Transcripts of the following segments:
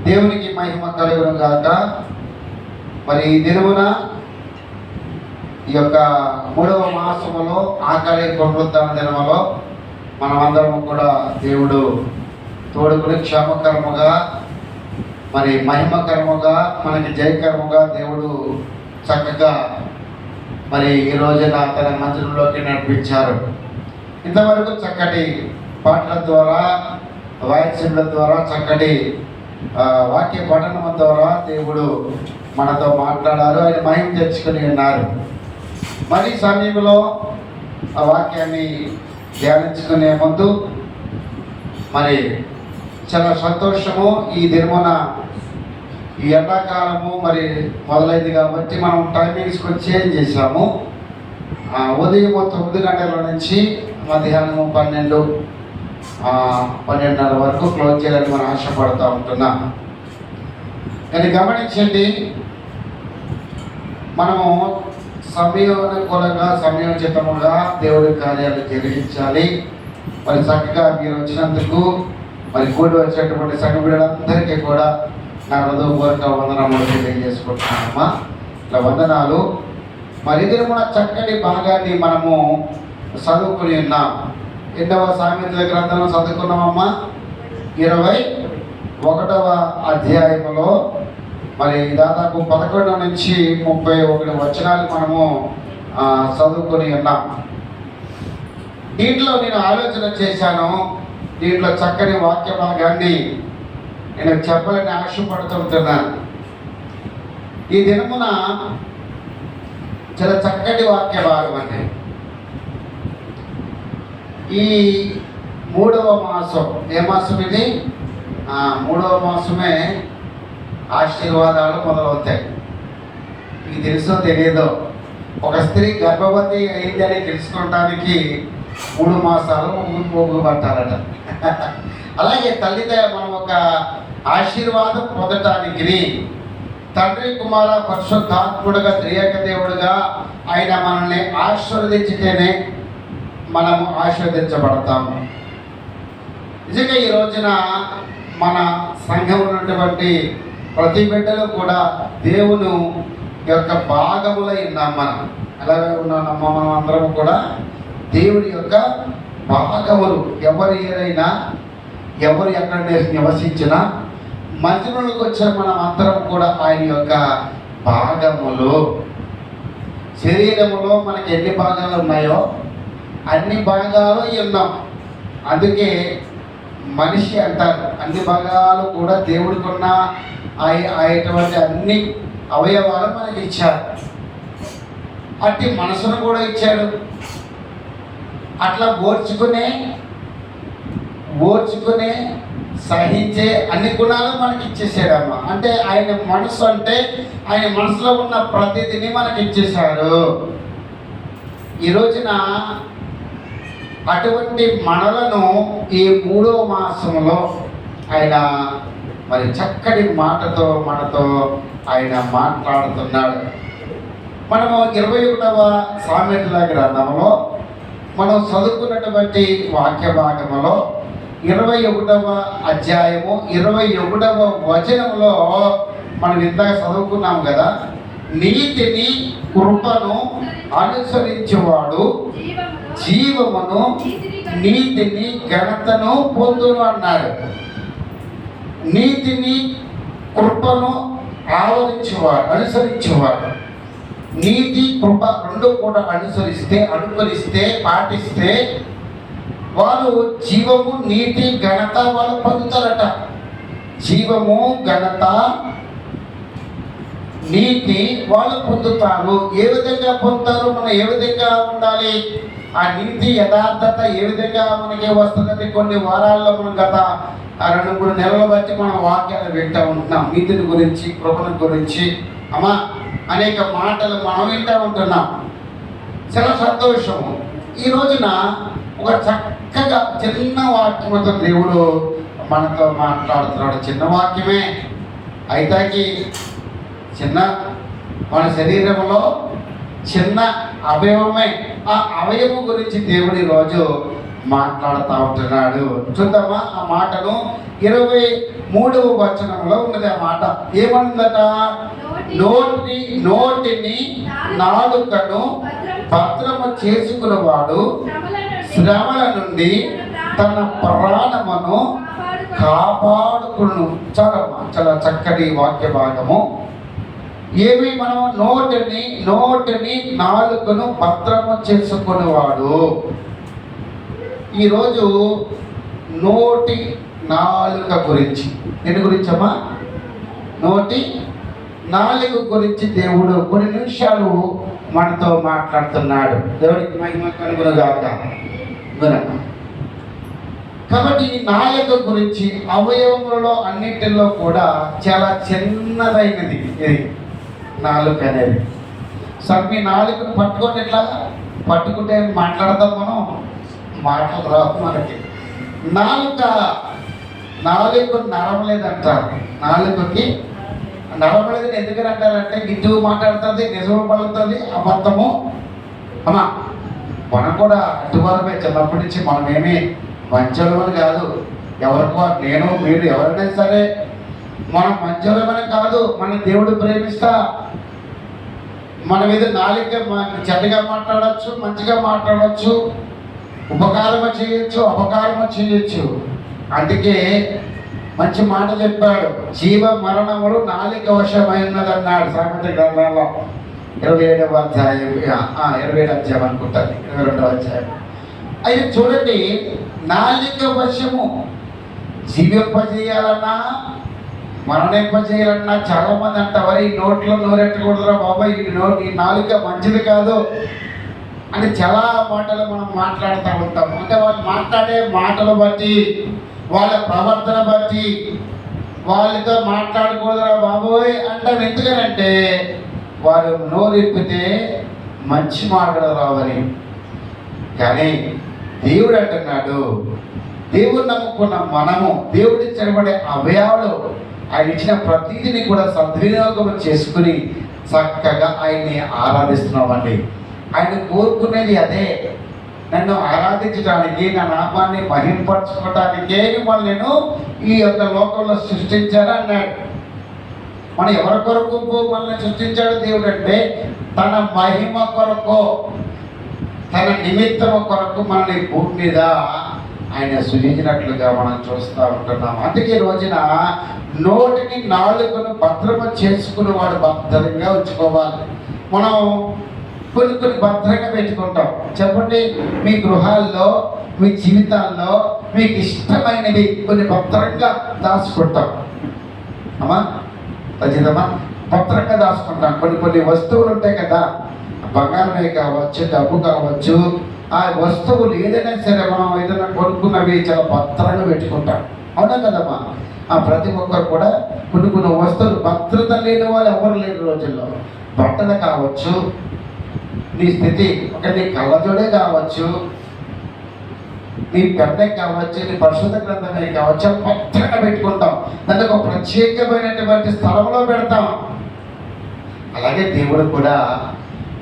దేవునికి మహిమ కలుగును గాక. మరి ఈ దినమున ఈ యొక్క 3వ మాసములో ఆఖరి పునరుద్ధరణ దినములో మనమందరం కూడా దేవుడు తోడుకుని క్షేమకరముగా మరి మహిమకరముగా మనకి జయకరముగా దేవుడు చక్కగా మరి ఈ రోజున తన మందిరంలోకి నడిపించారు. ఇంతవరకు చక్కటి పాటల ద్వారా వాయిద్యముల ద్వారా చక్కటి వాక్య పఠనం ద్వారా దేవుడు మనతో మాట్లాడారు. ఆయన మహిమ తెచ్చుకొని ఉన్నారు. మరి సమయంలో ఆ వాక్యాన్ని ధ్యానించుకునే ముందు మరి చాలా సంతోషము. ఈ దినమున ఈ ఎండాకాలము మరి మొదలైంది కాబట్టి మనం టైమింగ్స్కి చేంజ్ చేసాము. ఉదయం 9 గంటల నుంచి మధ్యాహ్నం 12:30 వరకు క్లోజ్ చేయాలని మనం ఆశపడుతూ ఉంటున్నాం. కానీ గమనించండి, మనము సమయోనుకూలంగా సమయోచితముగా దేవుడి కార్యాలు జరిగించాలి. మరి చక్కగా మీరు వచ్చినందుకు మరి కూడి వచ్చేటువంటి సంఘ బిడ్డలందరికీ కూడా నా హృదయపూర్వక వందనములు తెలియజేసుకుంటున్నామమ్మా. ఇలా వందనాలు. మరి ఇది మన చక్కటి భాగాన్ని మనము చదువుకుని ఉన్నాం. 8వ సామెతల గ్రంథంలో చదువుకున్నామమ్మా. 21వ అధ్యాయంలో మరి దాదాపు 11 నుంచి 31 వచనాలు మనము చదువుకొని ఉన్నాం. దీంట్లో నేను ఆలోచన చేశాను. దీంట్లో చక్కని వాక్య భాగాన్ని నేను చెప్పాలని ఆశపడుతుంటున్నాను. ఈ దినమున చాలా చక్కటి వాక్య భాగం అండి. ఈ 3వ మాసం ఏ మాసం ఇది? 3వ మాసమే ఆశీర్వాదాలు మొదలవుతాయి. మీకు తెలుసో తెలియదో, ఒక స్త్రీ గర్భవతి అయిందని తెలుసుకోవడానికి 3 మాసాలు పోగు పట్టాలట. అలాగే తల్లిదే మనం ఒక ఆశీర్వాదం పొందటానికి తండ్రి కుమార పరిశుద్ధాత్ముడుగా త్రియేక దేవుడుగా ఆయన మనల్ని ఆశీర్వదించితేనే మనము ఆశీర్వదించబడతాము. నిజంగా ఈ రోజున మన సంఘంలో ఉన్నటువంటి ప్రతి బిడ్డలు కూడా దేవుని యొక్క భాగములై ఉన్నాం. మనం అలాగే ఉన్నామమ్మా. మనం అందరం కూడా దేవుడి యొక్క భాగములు. ఎవరు ఎక్కడ నివసించినా మందిరంలోకి వచ్చిన మనం అందరం కూడా ఆయన యొక్క భాగములు. శరీరములో మనకి ఎన్ని భాగాలు ఉన్నాయో అన్ని భాగాలు ఉన్నాం. అందుకే మనిషి అంటారు. అన్ని భాగాలు కూడా దేవుడికి ఉన్న అటువంటి అన్ని అవయవాలు మనకి ఇచ్చారు. అట్టి మనసును కూడా ఇచ్చాడు. అట్లా ఓర్చుకునే సహించే అన్ని గుణాలు మనకి ఇచ్చేసాడమ్మా. అంటే ఆయన మనసు అంటే ఆయన మనసులో ఉన్న ప్రతిదిని మనకి ఇచ్చేశాడు. ఈ రోజున అటువంటి మనలను ఈ 3వ మాసంలో ఆయన మరి చక్కటి మాటతో మనతో ఆయన మాట్లాడుతున్నాడు. మనము 21వ సామెతల గ్రంథంలో మనం చదువుకున్నటువంటి వాక్య భాగంలో 21వ అధ్యాయము 21వ వచనంలో మనం ఇందాక చదువుకున్నాం కదా. నీతిని కృపను అనుసరించేవాడు జీవమును నీతిని ఘనతను పొందును అన్నాడు. నీతిని కృపను అనుసరించేవాడు. నీతి కృప రెండు కూడా అనుకరిస్తే పాటిస్తే వారు జీవము నీతి ఘనత వాళ్ళు పొందుతారట. జీవము ఘనత నీతి వాళ్ళు పొందుతారు. ఏ విధంగా పొందుతారు? మనం ఏ విధంగా ఉండాలి? ఆ నీతి యథార్థత ఏ విధంగా మనకి వస్తుందని కొన్ని వారాల్లో మనం గత 2-3 నెలలు బట్టి మనం వాక్యాలు వింటూ ఉంటున్నాం. నీతిని గురించి, కృపణ గురించి అనేక మాటలు మనం వింటూ ఉంటున్నాం. చాలా సంతోషము. ఈ రోజున ఒక చక్కగా చిన్న వాక్యంతో దేవుడు మనతో మాట్లాడుతున్నాడు. చిన్న వాక్యమే అయితే చిన్న మన శరీరంలో చిన్న అవయవమే. ఆ అవయవం గురించి దేవుడి రోజు మాట్లాడుతూ ఉంటున్నాడు. చూద్దామా ఆ మాటను? 23వ వచనంలో ఉన్నది ఆ మాట. ఏమన్నదట? నోటిని నాలుకను భద్రము చేసుకున్నవాడు శ్రమల నుండి తన ప్రాణమును కాపాడుకును. చాలా చక్కటి వాక్య భాగము. ఏమి? మనం నోటిని నాలుకను భద్రము చేసుకునేవాడు. ఈరోజు నోటి నాలుక గురించి, దేని గురించమ్మా? నోటి నాలుక గురించి దేవుడు కొన్ని నిమిషాలు మనతో మాట్లాడుతున్నాడు. దేవుడికి మహిమ కలుగునుగాక. కాబట్టి ఈ నాలుక గురించి అవయవములలో అన్నిటిలో కూడా చాలా చిన్నదైనది ఇది నాలుక అనేది. సార్ మీ నాలుకను పట్టుకొని ఎట్లా పట్టుకుంటే మాట్లాడతాం మనం? మాటలు రావు మనకి. నాలుక నరమలేదంటారు. నాలుకకి నరమలేదని ఎందుకని అంటారంటే ఇటు మాట్లాడుతుంది, నిజము పడుతుంది, అబద్ధము. అమ్మా మనం కూడా అటువరమే చిన్నప్పటి నుంచి మనమేమి మంచోళమని కాదు. ఎవరికో నేను మీరు ఎవరైనా సరే మనం మంచోళమని కాదు. మన దేవుడు ప్రేమిస్తా మన మీద నాలుక చెడ్డగా మాట్లాడచ్చు, మంచిగా మాట్లాడచ్చు, ఉపకారము చేయొచ్చు, అపకారము చేయొచ్చు. అందుకే మంచి మాట చెప్పాడు. జీవ మరణములు నాలుక వశమైనదన్నాడు సామెత గ్రంథంలో 27వ అధ్యాయం 27 అధ్యాయం అనుకుంటాను, 22వ అధ్యాయం. అయితే చూడండి, నాలుక వశము జీవింపజేయాలన్నా మరణింపజేయాలన్నా చాలా మంది అంటారు, ఈ నోట్లో నోరెట్టకూడదురా బాబాయ్, ఈ నాలుక మంచిది కాదు అని చాలా మాటలు మనం మాట్లాడుతూ ఉంటాం. అంటే వాళ్ళు మాట్లాడే మాటలు బట్టి, వాళ్ళ ప్రవర్తన బట్టి వాళ్ళతో మాట్లాడకూడదురా బాబోయ్ అంటాం. ఎందుకనంటే వారు నోరెప్పితే మంచి మాటలు రావని. కానీ దేవుడు అంటున్నాడు, దేవుడు నమ్ముకున్న మనము దేవుడి ఇచ్చబడే అవయవాలు ఆయన ఇచ్చిన ప్రతిదిని కూడా సద్వినియోగం చేసుకుని చక్కగా ఆయన్ని ఆరాధిస్తున్నామండి. ఆయన కోరుకునేది అదే. నన్ను ఆరాధించడానికి, నా నామాన్ని మహింపరచుకోవడానికే మిమ్మల్ని నేను ఈ యొక్క లోకంలో సృష్టించాను అన్నాడు. మనం ఎవరి కొరకు మనల్ని సృష్టించాడు దేవుడు అంటే తన మహిమ కొరకు, తన నిమిత్తము కొరకు మనల్ని భూమి మీద ఆయన సృజించినట్లుగా మనం చూస్తూ ఉంటున్నాం. అందుకే రోజున నోటిని నాలుకను భద్రము చేసుకుని వాడు భద్రంగా ఉంచుకోవాలి. మనం కొన్ని భద్రంగా పెట్టుకుంటాం. చెప్పండి, మీ గృహాల్లో, మీ జీవితాల్లో మీకు ఇష్టమైనవి కొన్ని భద్రంగా దాచుకుంటాం. అమ్మా ఖచ్చితమ్మా, భద్రంగా దాచుకుంటాం. కొన్ని వస్తువులు ఉంటాయి కదా, బంగారమే కావచ్చు, డబ్బు కావచ్చు, ఆ వస్తువులు ఏదైనా సరే మనం ఏదైనా కొనుక్కున్నవి చాలా భద్రంగా పెట్టుకుంటాం. అవునా కదమ్మా? ప్రతి ఒక్కరు కూడా కొన్ని వస్తువులు భద్రత లేని వాళ్ళు ఎవరు లేని రోజుల్లో, బట్టలు కావచ్చు, నీ స్థితి నీ కళ్ళజోడే కావచ్చు, నీ పెన్నే కావచ్చు, నీ పరిశుద్ధ గ్రంథమే కావచ్చు, భద్రంగా పెట్టుకుంటాం. దానికి ఒక ప్రత్యేకమైనటువంటి స్థలంలో పెడతాం. అలాగే దేవుడు కూడా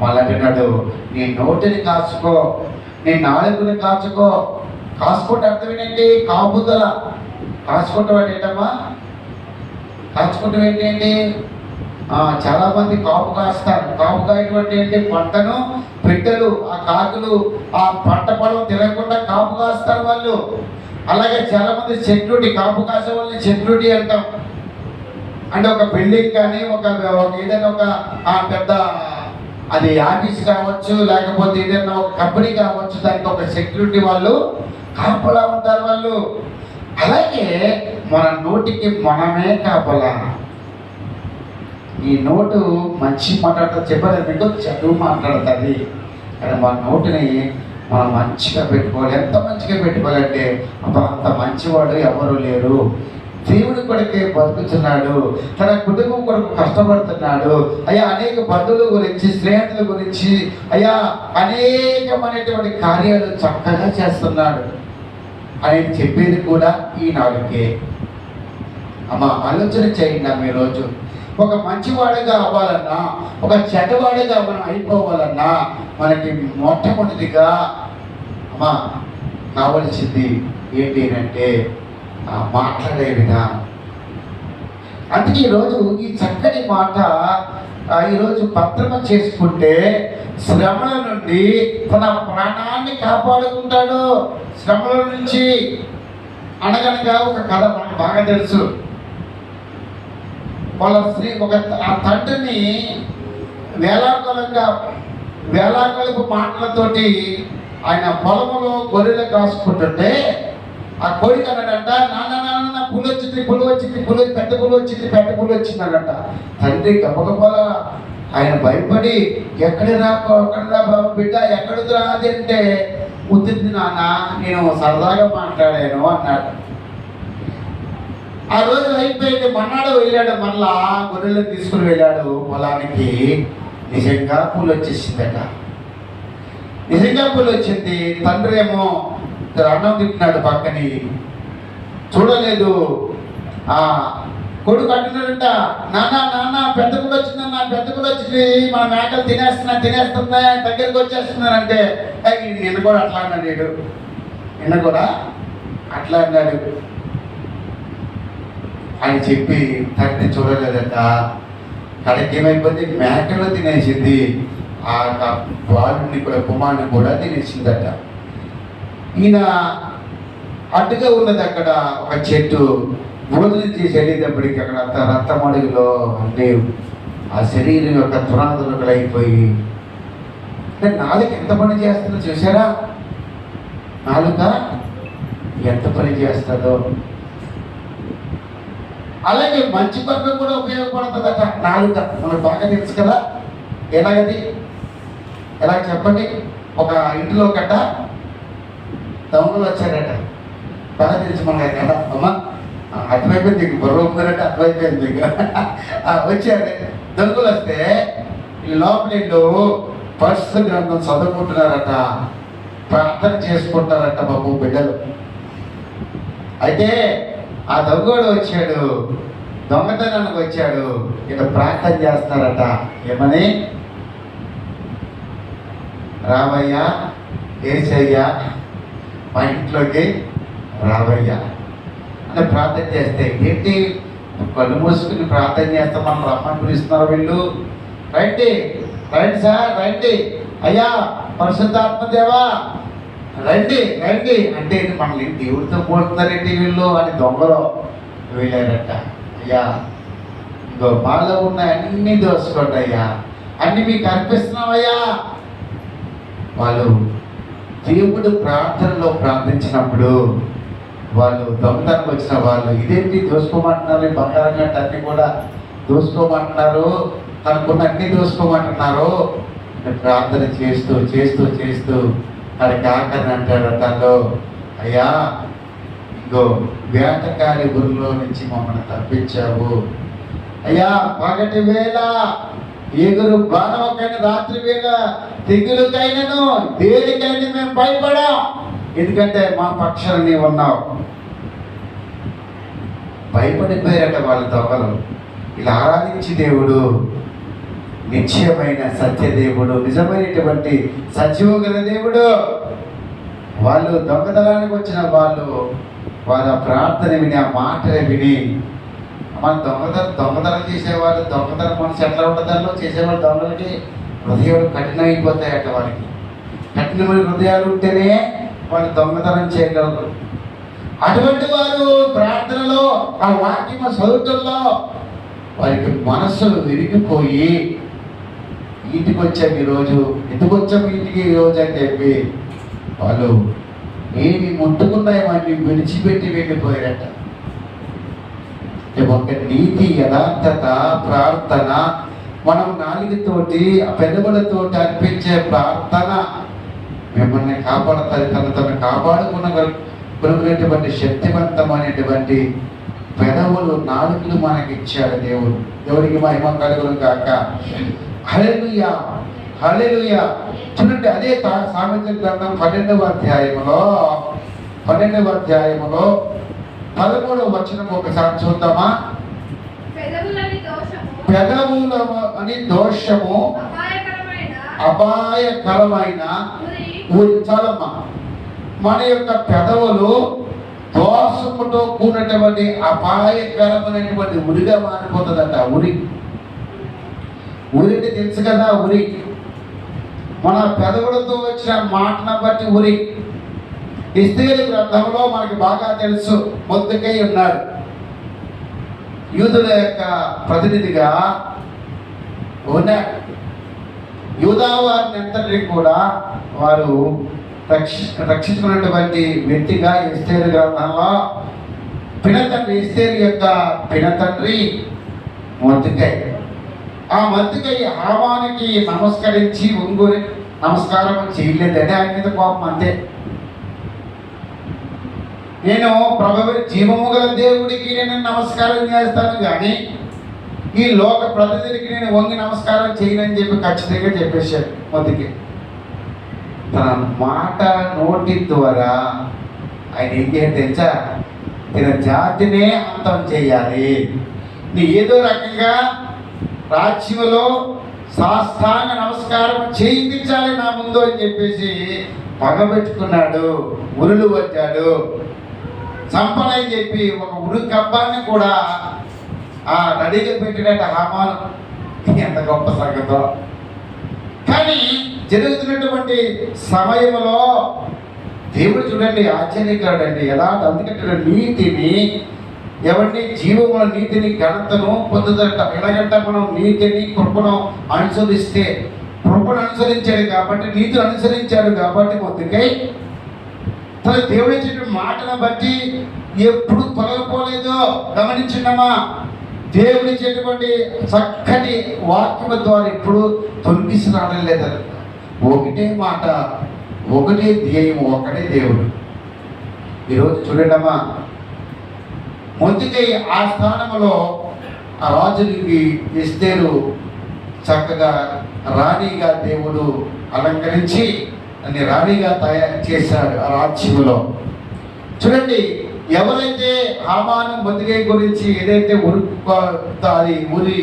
వాళ్ళు అంటున్నాడు, నీ నోటిని కాచుకో, నీ నాలుకని కాచుకో. కాచుకుంటే అర్థం ఏంటంటే కాపుదల. కాచుకుంటాం అంటే ఏంటమ్మా? కాచుకుంటాం ఏంటి? చాలా మంది కాపు కాస్తారు. కాపు కాయటువంటి ఏంటి? పంటను పెట్టెలు, ఆ కాకులు ఆ పంట పొలం తిరగకుండా కాపు కాస్తారు వాళ్ళు. అలాగే చాలా మంది సెక్యూరిటీ, కాపు కాసే వాళ్ళని సెక్యూరిటీ అంటాం. అంటే ఒక బిల్డింగ్ కానీ ఒక ఏదైనా ఒక పెద్ద అది ఆఫీస్ కావచ్చు, లేకపోతే ఏదైనా ఒక కంపెనీ కావచ్చు, దానికి ఒక సెక్యూరిటీ వాళ్ళు కాపలా ఉంటారు వాళ్ళు. అలాగే మన నోటికి మనమే కాపలా. ఈ నోటు మంచి మాట్లాడుతుంది, చెప్పలేదు మీకు, చదువు మాట్లాడుతుంది. కానీ మన నోటిని మనం మంచిగా పెట్టుకోవాలి. ఎంత మంచిగా పెట్టుకోవాలంటే అంత మంచివాడు ఎవరు లేరు. దేవుడి కొడుకే బతుకుతున్నాడు, తన కుటుంబం కొరకు కష్టపడుతున్నాడు. అయ్యా అనేక బంధువుల గురించి, స్నేహితుల గురించి, అయ్యా అనేకమైనటువంటి కార్యాలు చక్కగా చేస్తున్నాడు అని చెప్పేది కూడా ఈ నాలుకే. అమ్మ ఆలోచన చేయండి. అమ్మ ఈరోజు ఒక మంచివాడిగా అవ్వాలన్నా, ఒక చెడ్డవాడిగా మనం అయిపోవాలన్నా మనకి మొట్టమొదటిగా అమ్మా కావలసింది ఏంటి అంటే మాట్లాడే విధానం. అందుకే ఈరోజు ఈ చక్కని మాట ఈరోజు భద్రమ చేసుకుంటే శ్రమల నుండి తన ప్రాణాన్ని కాపాడుకుంటాడు. శ్రమల నుంచి అనగనగా ఒక కథ మనకు బాగా తెలుసు. వాళ్ళ స్త్రీ ఆ తండ్రిని వేలాకొలపు మాటలతోటి ఆయన పొలములో గొర్రెలు కాసుకుంటుంటే ఆ కోడికి అన్నాడంట, నాన్న పులి వచ్చింది, పెద్ద పులి వచ్చిందనంట. తండ్రి గబగబల ఆయన భయపడి ఎక్కడ రా బాబు బిడ్డ, ఎక్కడికి రాది అంటే, ముద్దుంది నాన్న, నేను సరదాగా మాట్లాడాను అన్నాడు. ఆ రోజు అయిపోయింది. మన్నాడు వెళ్ళాడు, మళ్ళా గొర్రెలను తీసుకుని వెళ్ళాడు పొలానికి. నిజంగా పూలు వచ్చేసిందట. నిజంగా పూలు వచ్చింది. తండ్రి ఏమో అన్నం తింటున్నాడు పక్కని, చూడలేదు. కొడుకు అంటున్నాడంట, నాన్న పెద్ద పూలు వచ్చింది, మన మేకలు తినేస్తున్నా దగ్గరికి వచ్చేస్తున్నారంటే, నిన్న కూడా అట్లా అన్నాడు. నిన్న కూడా అట్లా అన్నాడు అని చెప్పి తండ్రి చూడలేదట. కడకి ఏమైపోతే మేకలు తినేసింది, ఆ బాలుని కూడా కుమారుని కూడా తినేసిందట. ఈయన అడ్డుగా ఉన్నది అక్కడ ఒక చెట్టు. భోజనం చేసి వెళ్ళేటప్పటికి అక్కడ రక్తమడుగులో అంటే ఆ శరీరం యొక్క తురాదులకలు అయిపోయి, నాలుక ఎంత పని చేస్తుందో చూసారా? నాలుక ఎంత పని చేస్తుందో. అలాగే మంచి పనులు కూడా ఉపయోగపడుతుందట నాలుక. మనకు బాగా తెలుసు కదా. ఎలాగది? ఎలా చెప్పండి? ఒక ఇంటిలో గట్ట దొంగలు వచ్చారట. బాగా తెలుసు మనకి కదా. అమ్మ అర్థమైపోయింది, బుర్ర ఉందరట, అర్థమైపోయింది. వచ్చారు దొంగలు. వస్తే లోపలిలో పరిశుద్ధ గ్రంథం చదువుకుంటున్నారట, ప్రార్థన చేసుకుంటారట బాబు బిడ్డలు. అయితే ఆ దొంగోడు వచ్చాడు, దొంగతనానికి వచ్చాడు. ఇక్కడ ప్రార్థన చేస్తారట. ఏమని? రావయ్యా, ఏసయ్యా, మా ఇంట్లోకి రావయ్యా అని ప్రార్థన చేస్తే, ఏంటి కళ్ళు మూసుకుని ప్రార్థన చేస్తే మనం రమ్మని పిలుస్తున్నారు వీళ్ళు. రండి సార్, రండి అయ్యా, పరిశుద్ధాత్మదేవా రండి అంటే మనల్ని దేవుడితో పోతున్నారేంటి వీళ్ళు అని దొంగలు వెళ్ళారట. అయ్యా, ఇంకో మాలో ఉన్న అన్ని దోసుకోండి అయ్యా, అన్ని మీకు అర్పిస్తున్నామయ్యా. వాళ్ళు దేవుడు ప్రార్థనలో ప్రార్థించినప్పుడు వాళ్ళు దొంగతనం వచ్చిన వాళ్ళు, ఇదేంటి దోసుకోమంటున్నారు, బంగారం గంట అన్ని కూడా దోసుకోమంటున్నారు, తనకున్న అన్ని దోసుకోమంటున్నారు. ప్రార్థన చేస్తూ అది కాకని అంటాడు తనలో, అయ్యా ఇంకో వేటకారి గురిలో నుంచి మమ్మల్ని తప్పించావు అయ్యా. పగటి వేళ ఎగురు బాణమకైనా, రాత్రి వేళ తెగులుకైనను దేనికైనా మేము భయపడాం, ఎందుకంటే మా పక్షాన నీవు ఉన్నావు. భయపడిపోయారట వాళ్ళ దొంగలు. ఇలా ఆరాధించి దేవుడు నిశ్చయమైన సత్యదేవుడు, నిజమైనటువంటి సజీవగల దేవుడు. వాళ్ళు దొంగతనానికి వచ్చిన వాళ్ళ ప్రార్థన విని, ఆ మాటలు విని, మన దొంగతనం చేసేవాళ్ళు, దొంగతనం మనసు ఎట్లా ఉంటుందో చేసేవాళ్ళు దొంగలకి హృదయాలు కఠినమైపోతాయట. వాళ్ళకి కఠినమైన హృదయాలు ఉంటేనే వాళ్ళు దొంగతనం చేయగలరు. అటువంటి వారు ప్రార్థనలో, ఆ వాక్యము చదువుతుల్లో వారికి మనస్సులు విరిగిపోయి, ఇంటికి వచ్చాము ఈరోజు, ఎందుకు వచ్చాము ఇంటికి ఈరోజు అని చెప్పి వాళ్ళు ఏమి ముట్టుకున్నాయని విడిచిపెట్టి వెళ్ళిపోయారట. ఒక నీతి, యథార్థత, ప్రార్థన, మనం నాలుగుతోటి పెదవులతోటి అర్పించే ప్రార్థన మిమ్మల్ని కాపాడుతుంది. తను కాపాడుకున్నటువంటి శక్తివంతమైనటువంటి పెదవులు, నాలుగులు మనకి ఇచ్చాడు దేవుడు. దేవుడికి మహిమ కలుగును గాక. హల్లెలూయా, హల్లెలూయా. చూడండి, అదే సామెతల గ్రంథం 12వ అధ్యాయములో 13వ వచనం ఒకసారి చూద్దామా? పెదవులని దోషము అపాయకరమైన ఊరి. చాలమ్మా, మన యొక్క పెదవులు దోషముతో కూడినటువంటి అపాయకరమైనటువంటి ఉరిగా మారిపోతుందట. ఉరికి తెలుసు కదా, ఉరి మన పెదవులతో వచ్చిన మాటను బట్టి ఉరి. ఎస్తేరు గ్రంథంలో మనకి బాగా తెలుసు, మొర్దెకై ఉన్నాడు యూదుల యొక్క ప్రతినిధిగా ఉన్నాడు. యూదా వారిని ఎంతటి కూడా వారు రక్షించుకున్నటువంటి వ్యక్తిగా ఎస్తేరు గ్రంథంలో పినతండ్రి, ఎస్తేరు యొక్క పినతండ్రి మొర్దెకై. ఆ మొర్దెకై హామానుకి నమస్కరించి ఒంగోని నమస్కారం చేయలేదని ఆయన మీద కోపం. అంతే, నేను ప్రభువు జీవము గల దేవుడికి నేను నమస్కారం చేస్తాను కానీ ఈ లోక ప్రతినిధికి నేను వంగి నమస్కారం చేయనని చెప్పి ఖచ్చితంగా చెప్పేశాడు మొదటికి. తన మాట నోటి ద్వారా ఆయన ఏం చేయాలి తెలుసా? తన జాతినే అంతం చేయాలి. నీ ఏదో రకంగా రాజ్యంలో సాష్టాంగ నమస్కారం చేయించాలి నా ముందు అని చెప్పేసి పగబెట్టుకున్నాడు. ఉరులు వచ్చాడు, చంపనని చెప్పి ఒక ఉరు కబ్బాన్ని కూడా రెడీగా పెట్టినట్టు హామాను. ఎంత గొప్ప సంగతో! కానీ జరుగుతున్నటువంటి సమయంలో దేవుడు చూడండి ఆశ్చర్యకరుడండి. అందుకంటే నీతిని ఎవరిని జీవముల నీతిని ఘనతను పొందుదట. ఎలాగంటే మనం నీతిని కృపను అనుసరిస్తే, కృపను అనుసరించాడు కాబట్టి, నీతిని అనుసరించాడు కాబట్టి మొదటికై తన దేవుడి ఇచ్చిన మాటను బట్టి ఎప్పుడు తొలగిపోలేదో గమనించినామా? దేవుడిచ్చేటువంటి చక్కటి వాక్యము ద్వారా ఎప్పుడు తొలగిసి రావడం. ఒకటే మాట, ఒకటే ధ్యేయము, ఒకటే దేవుడు. ఈరోజు చూడండమ్మా, మొదటికై ఆ స్థానంలో ఆ రాజునికి ఎస్తేరు చక్కగా రాణిగా దేవుడు అలంకరించి అని రాణిగా తయారు చేశాడు ఆ రాజ్యంలో. చూడండి, ఎవరైతే హామాను మొదటికై గురించి ఏదైతే ఉరి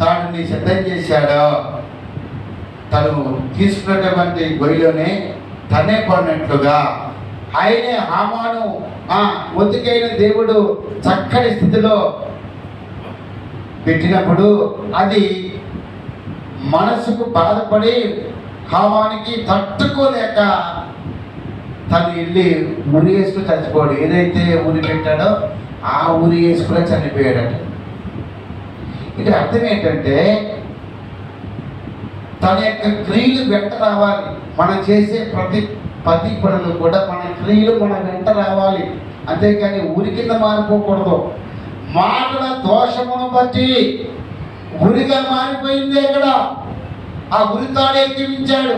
తాడిని సిద్ధం చేశాడో, తను తీసుకున్నటువంటి గొయ్యిలోనే తనే పడినట్లుగా ఆయనే హామాను మొదటికైన దేవుడు చక్కటి స్థితిలో పెట్టినప్పుడు అది మనసుకు బాధపడి హామానికి తట్టుకోలేక తను వెళ్ళి ఉరి వేసుకుని చచ్చిపోయాడు. ఏదైతే ఉరి పెట్టాడో ఆ ఉరి వేసుకుని చనిపోయాడట. ఇది అర్థం ఏంటంటే తన యొక్క క్రియలు వెంట రావాలి. మనం చేసే ప్రతి పనులు కూడా మన క్రియలు మన వెంట రావాలి, అంతేకాని ఉరి కింద మారిపోకూడదు. మాటల దోషమును బట్టి ఉరిగా మారిపోయింది. ఇక్కడ ఆ ఉరితాడు ఎక్కించాడు.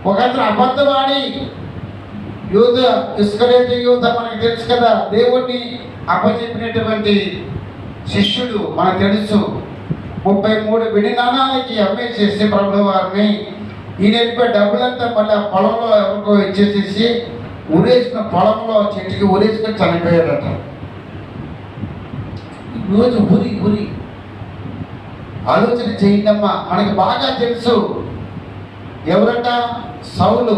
ఒకతను అబద్ధవాడి యూద, ఇస్కరేతు యూద మనకు తెలుసు కదా, దేవుణ్ణి అప్పచెప్పినటువంటి శిష్యుడు మనకు తెలుసు. 33 వెండి నాణాలకి అమ్మేసేసి ప్రభుల వారిని ఈయన వెళ్ళిపోయి డబ్బులంతా మళ్ళీ ఆ పొలంలో ఎవరికో ఇచ్చేసేసి ఉరేసుకున్న పొలంలో చెట్టుకి ఉరేసుకొని చనిపోయాడట. ఈరోజు ఉరి ఆలోచన చేయండమ్మా. మనకి బాగా తెలుసు ఎవరట? సౌలు,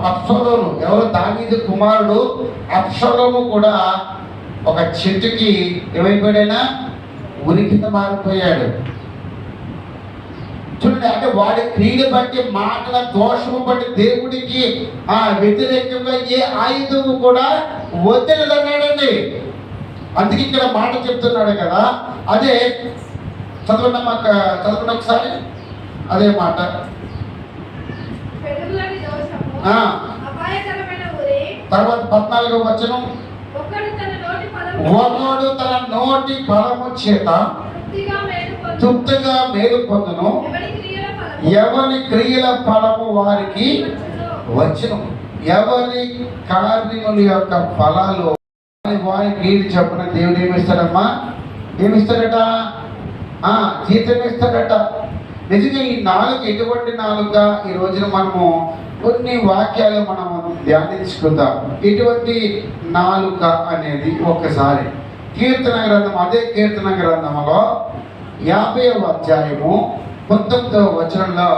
అబ్షలోము. ఎవరు? దావీదు కుమారుడు అబ్షలోము కూడా ఒక చెట్టుకి ఏమైపోయాడైనా ఉరి కింద మారిపోయాడు. చూడండి, అంటే వాడి క్రియలు బట్టి, మాటల దోషము బట్టి దేవుడికి వ్యతిరేకంగా ఏ ఆయుధము కూడా వదిలేదన్నాడండి. అందుకే ఇక్కడ మాట చెప్తున్నాడు కదా. అదే చదవండి ఒకసారి అదే మాట. తర్వాత 14వ వచనం, ఒకడు తన నోటి ఫలము చేత తృప్తిగా మేలు పొందును, ఎవరి క్రియల ఫలము వారికి వచ్చును. ఎవరి కార్యముల యొక్క ఫలాలు వారి క్రియలు చెప్పిన దేవుడు ఏమిస్తాడమ్మా? ఏమిస్తాడట? జీతం ఇస్తాడట. నిజంగా ఈ నాలుగు ఎటువంటి నాలుగుగా ఈ రోజున మనము కొన్ని వాక్యాలు మనము ధ్యానించుకుందాం. ఇటువంటి నాలుక అనేది ఒక్కసారి కీర్తన గ్రంథం, అదే కీర్తన గ్రంథంలో 50వ అధ్యాయము 19వ వచనంలో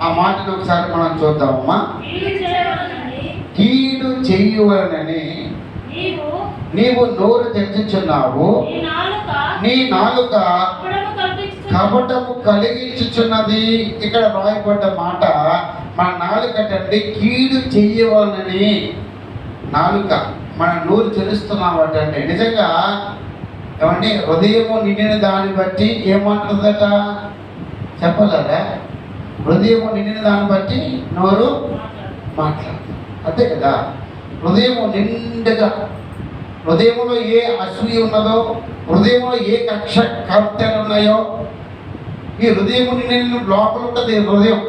ఆ మాటను ఒకసారి మనం చూద్దామమ్మా. కీడు చేయువలనని నీవు నోరు తెచ్చుచున్నావు, నీ నాలుక కపటము కలిగించుచున్నది. ఇక్కడ రాయబడ్డ మాట మన నాలుక తండ్రి కీడు చెయ్యవాలని. నాలుక మన నోరు తెలుస్తున్నామటండి. నిజంగా ఏమండి, హృదయము నిండిన దాన్ని బట్టి ఏమంటుందట చెప్పలేదా? హృదయము నిండిన దాన్ని బట్టి నోరు మాట్లాడుతుంది, అంతే కదా. హృదయము నిండుగా, హృదయంలో ఏ అసూయ ఉన్నదో, హృదయంలో ఏ కక్ష కర్తలు ఉన్నాయో, ఈ హృదయం నిండి లోపల ఉంటుంది. హృదయం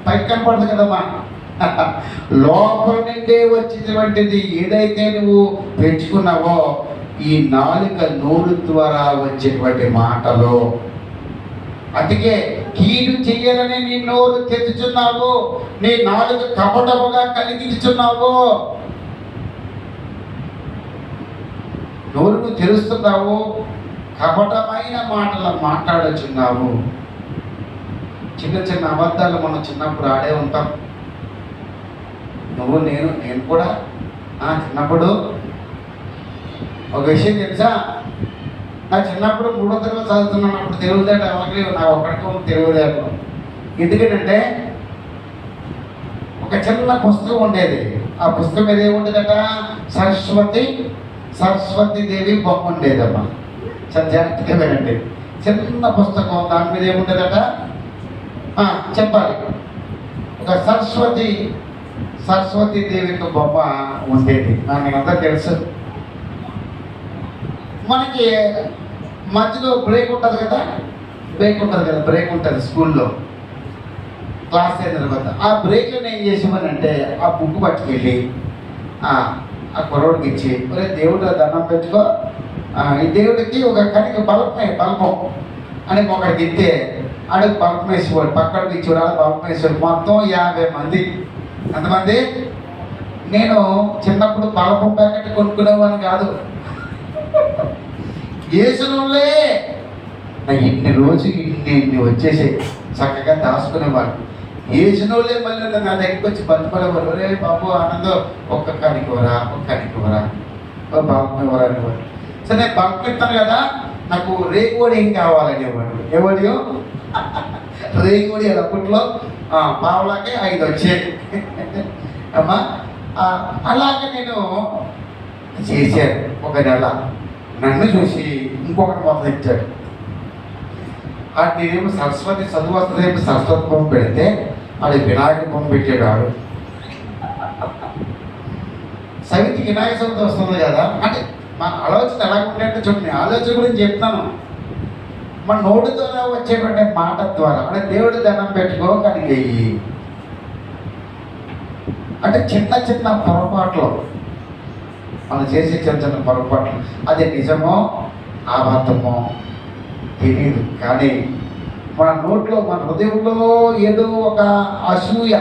పైకి కనపడదు కదమ్మా. లోపల నుండే వచ్చేటువంటిది ఏదైతే నువ్వు పెంచుకున్నావో, ఈ నాలుక నోరు ద్వారా వచ్చేటువంటి మాటలు. అందుకే కీడు చెయ్యాలని నీ నోరు తెచ్చుచున్నావు, నీ నాలుక కపటముగా కలిగించుచున్నావు. నోరును తెరుస్తున్నావు, కపటమైన మాటలు మాట్లాడుచున్నావు. చిన్న చిన్న అబద్ధాలు మనం చిన్నప్పుడు ఆడే ఉంటాం. నువ్వు నేను కూడా చిన్నప్పుడు ఒక విషయం తెలుసా, నా చిన్నప్పుడు 3వ తరగతి చదువుతున్నప్పుడు తెలుగుదేట ఎవరికి నా ఒక్కడికి తెలుగుదేట. ఎందుకంటే ఒక చిన్న పుస్తకం ఉండేది. ఆ పుస్తకం మీద ఏముండేదట, సరస్వతి దేవి బొమ్మ ఉండేదమ్మా. చాలా జాగ్రత్తగా వినండి. చిన్న పుస్తకం, దాని మీద ఏముండేదట చెప్పాలి. ఒక సరస్వతి దేవికి బొమ్మ ఉండేది. నాకు అంతా తెలుసు. మనకి మధ్యలో బ్రేక్ ఉంటుంది కదా, బ్రేక్ ఉంటుంది స్కూల్లో క్లాస్ అయిన తర్వాత. ఆ బ్రేక్లో నేను చేసేవానంటే ఆ బుక్ పట్టుకెళ్ళి ఆ కుర్రోడికి ఇచ్చి, ఒరే దేవుడు దండం పెట్టుకో, ఈ దేవుడికి ఒక కనికి బల్పం అని ఒకడికి ఇస్తే అడుగు బల్పం వేసేవాడు, పక్కడికి ఇచ్చేవాడు బల్పం వేసేవాడు. మొత్తం 50 మంది. ఎంతమంది? నేను చిన్నప్పుడు బల్పం ప్యాకెట్ కొనుక్కునేవాడిని కాదు. ఏసులోనే ఇన్ని రోజులు ఇన్ని వచ్చేసి చక్కగా దాచుకునేవాడు. ఏసినోళ్ళే మళ్ళీ నా దగ్గరికి వచ్చి బతుపడేవారు. ఒరే బాబు ఆనందం, ఒక్క కనికివరా బాబు ఎవరు అనేవాడు. సరే నేను బంకు ఇస్తాను కదా, నాకు రేగుడి ఏం కావాలనేవాడు. ఎవడియో రేగుడి అప్పట్లో పావులాకే 5 వచ్చేది అమ్మా. అలాగే నేను చేశాను. ఒక నెల నన్ను చూసి ఇంకొకటి మొదలెట్టాడు. నేనేమో సరస్వతి చదువు వస్తుందేమో సరస్వతి బొమ్మ పెడితే అది వినాయకుడి బొమ్మ పెట్టాడు. ఆడు సవితికి వినాయక చవితి వస్తుంది కదా, అంటే మన ఆలోచన ఎలా ఉంటాయంటే చూడండి, ఆలోచన గురించి చెప్తాను. మన నోటి ద్వారా వచ్చేటువంటి మాట ద్వారా అంటే దేవుడి దండం పెట్టుకో కనుక అంటే చిన్న చిన్న పొరపాట్లు మనం చేసే చిన్న పొరపాట్లు, అది నిజమో అబద్ధమో తెలియదు. కానీ మన నోట్లో, మన హృదయంలో ఏదో ఒక అసూయ,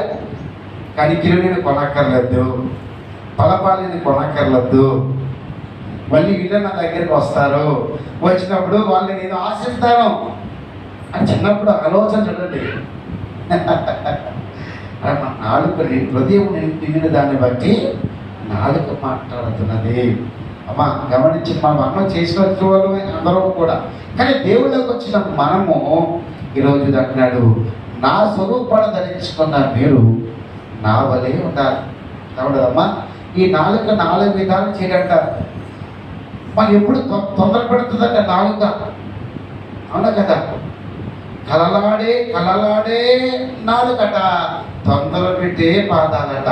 కనికిరిని కొనక్కర్లేదు, పలపాలిని కొనక్కర్లేదు. మళ్ళీ వీళ్ళు నా దగ్గరికి వస్తారు, వచ్చినప్పుడు వాళ్ళని నేను ఆశిస్తాను అని చిన్నప్పుడు ఆలోచన చూడండి. నాలుక హృదయం నిండిన దాన్ని బట్టి నాలుక మాట్లాడుతున్నది. అమ్మ గమనించి మనం అన్నం చేసిన వాళ్ళు అందరూ కూడా. కానీ దేవుళ్ళకి వచ్చిన మనము ఈరోజు అంటున్నాడు, నా స్వరూపాన్ని ధరించుకున్న మీరు నా వలే ఉండాలి. అవునమ్మా, ఈ నాలుక 4 విధాలు చేయడంటారు. మనం ఎప్పుడు తొందరపడుతుందంట నాలుక, అవునా కదా. కలలాడే నాలుకట, తొందర పెట్టే పాదాలట.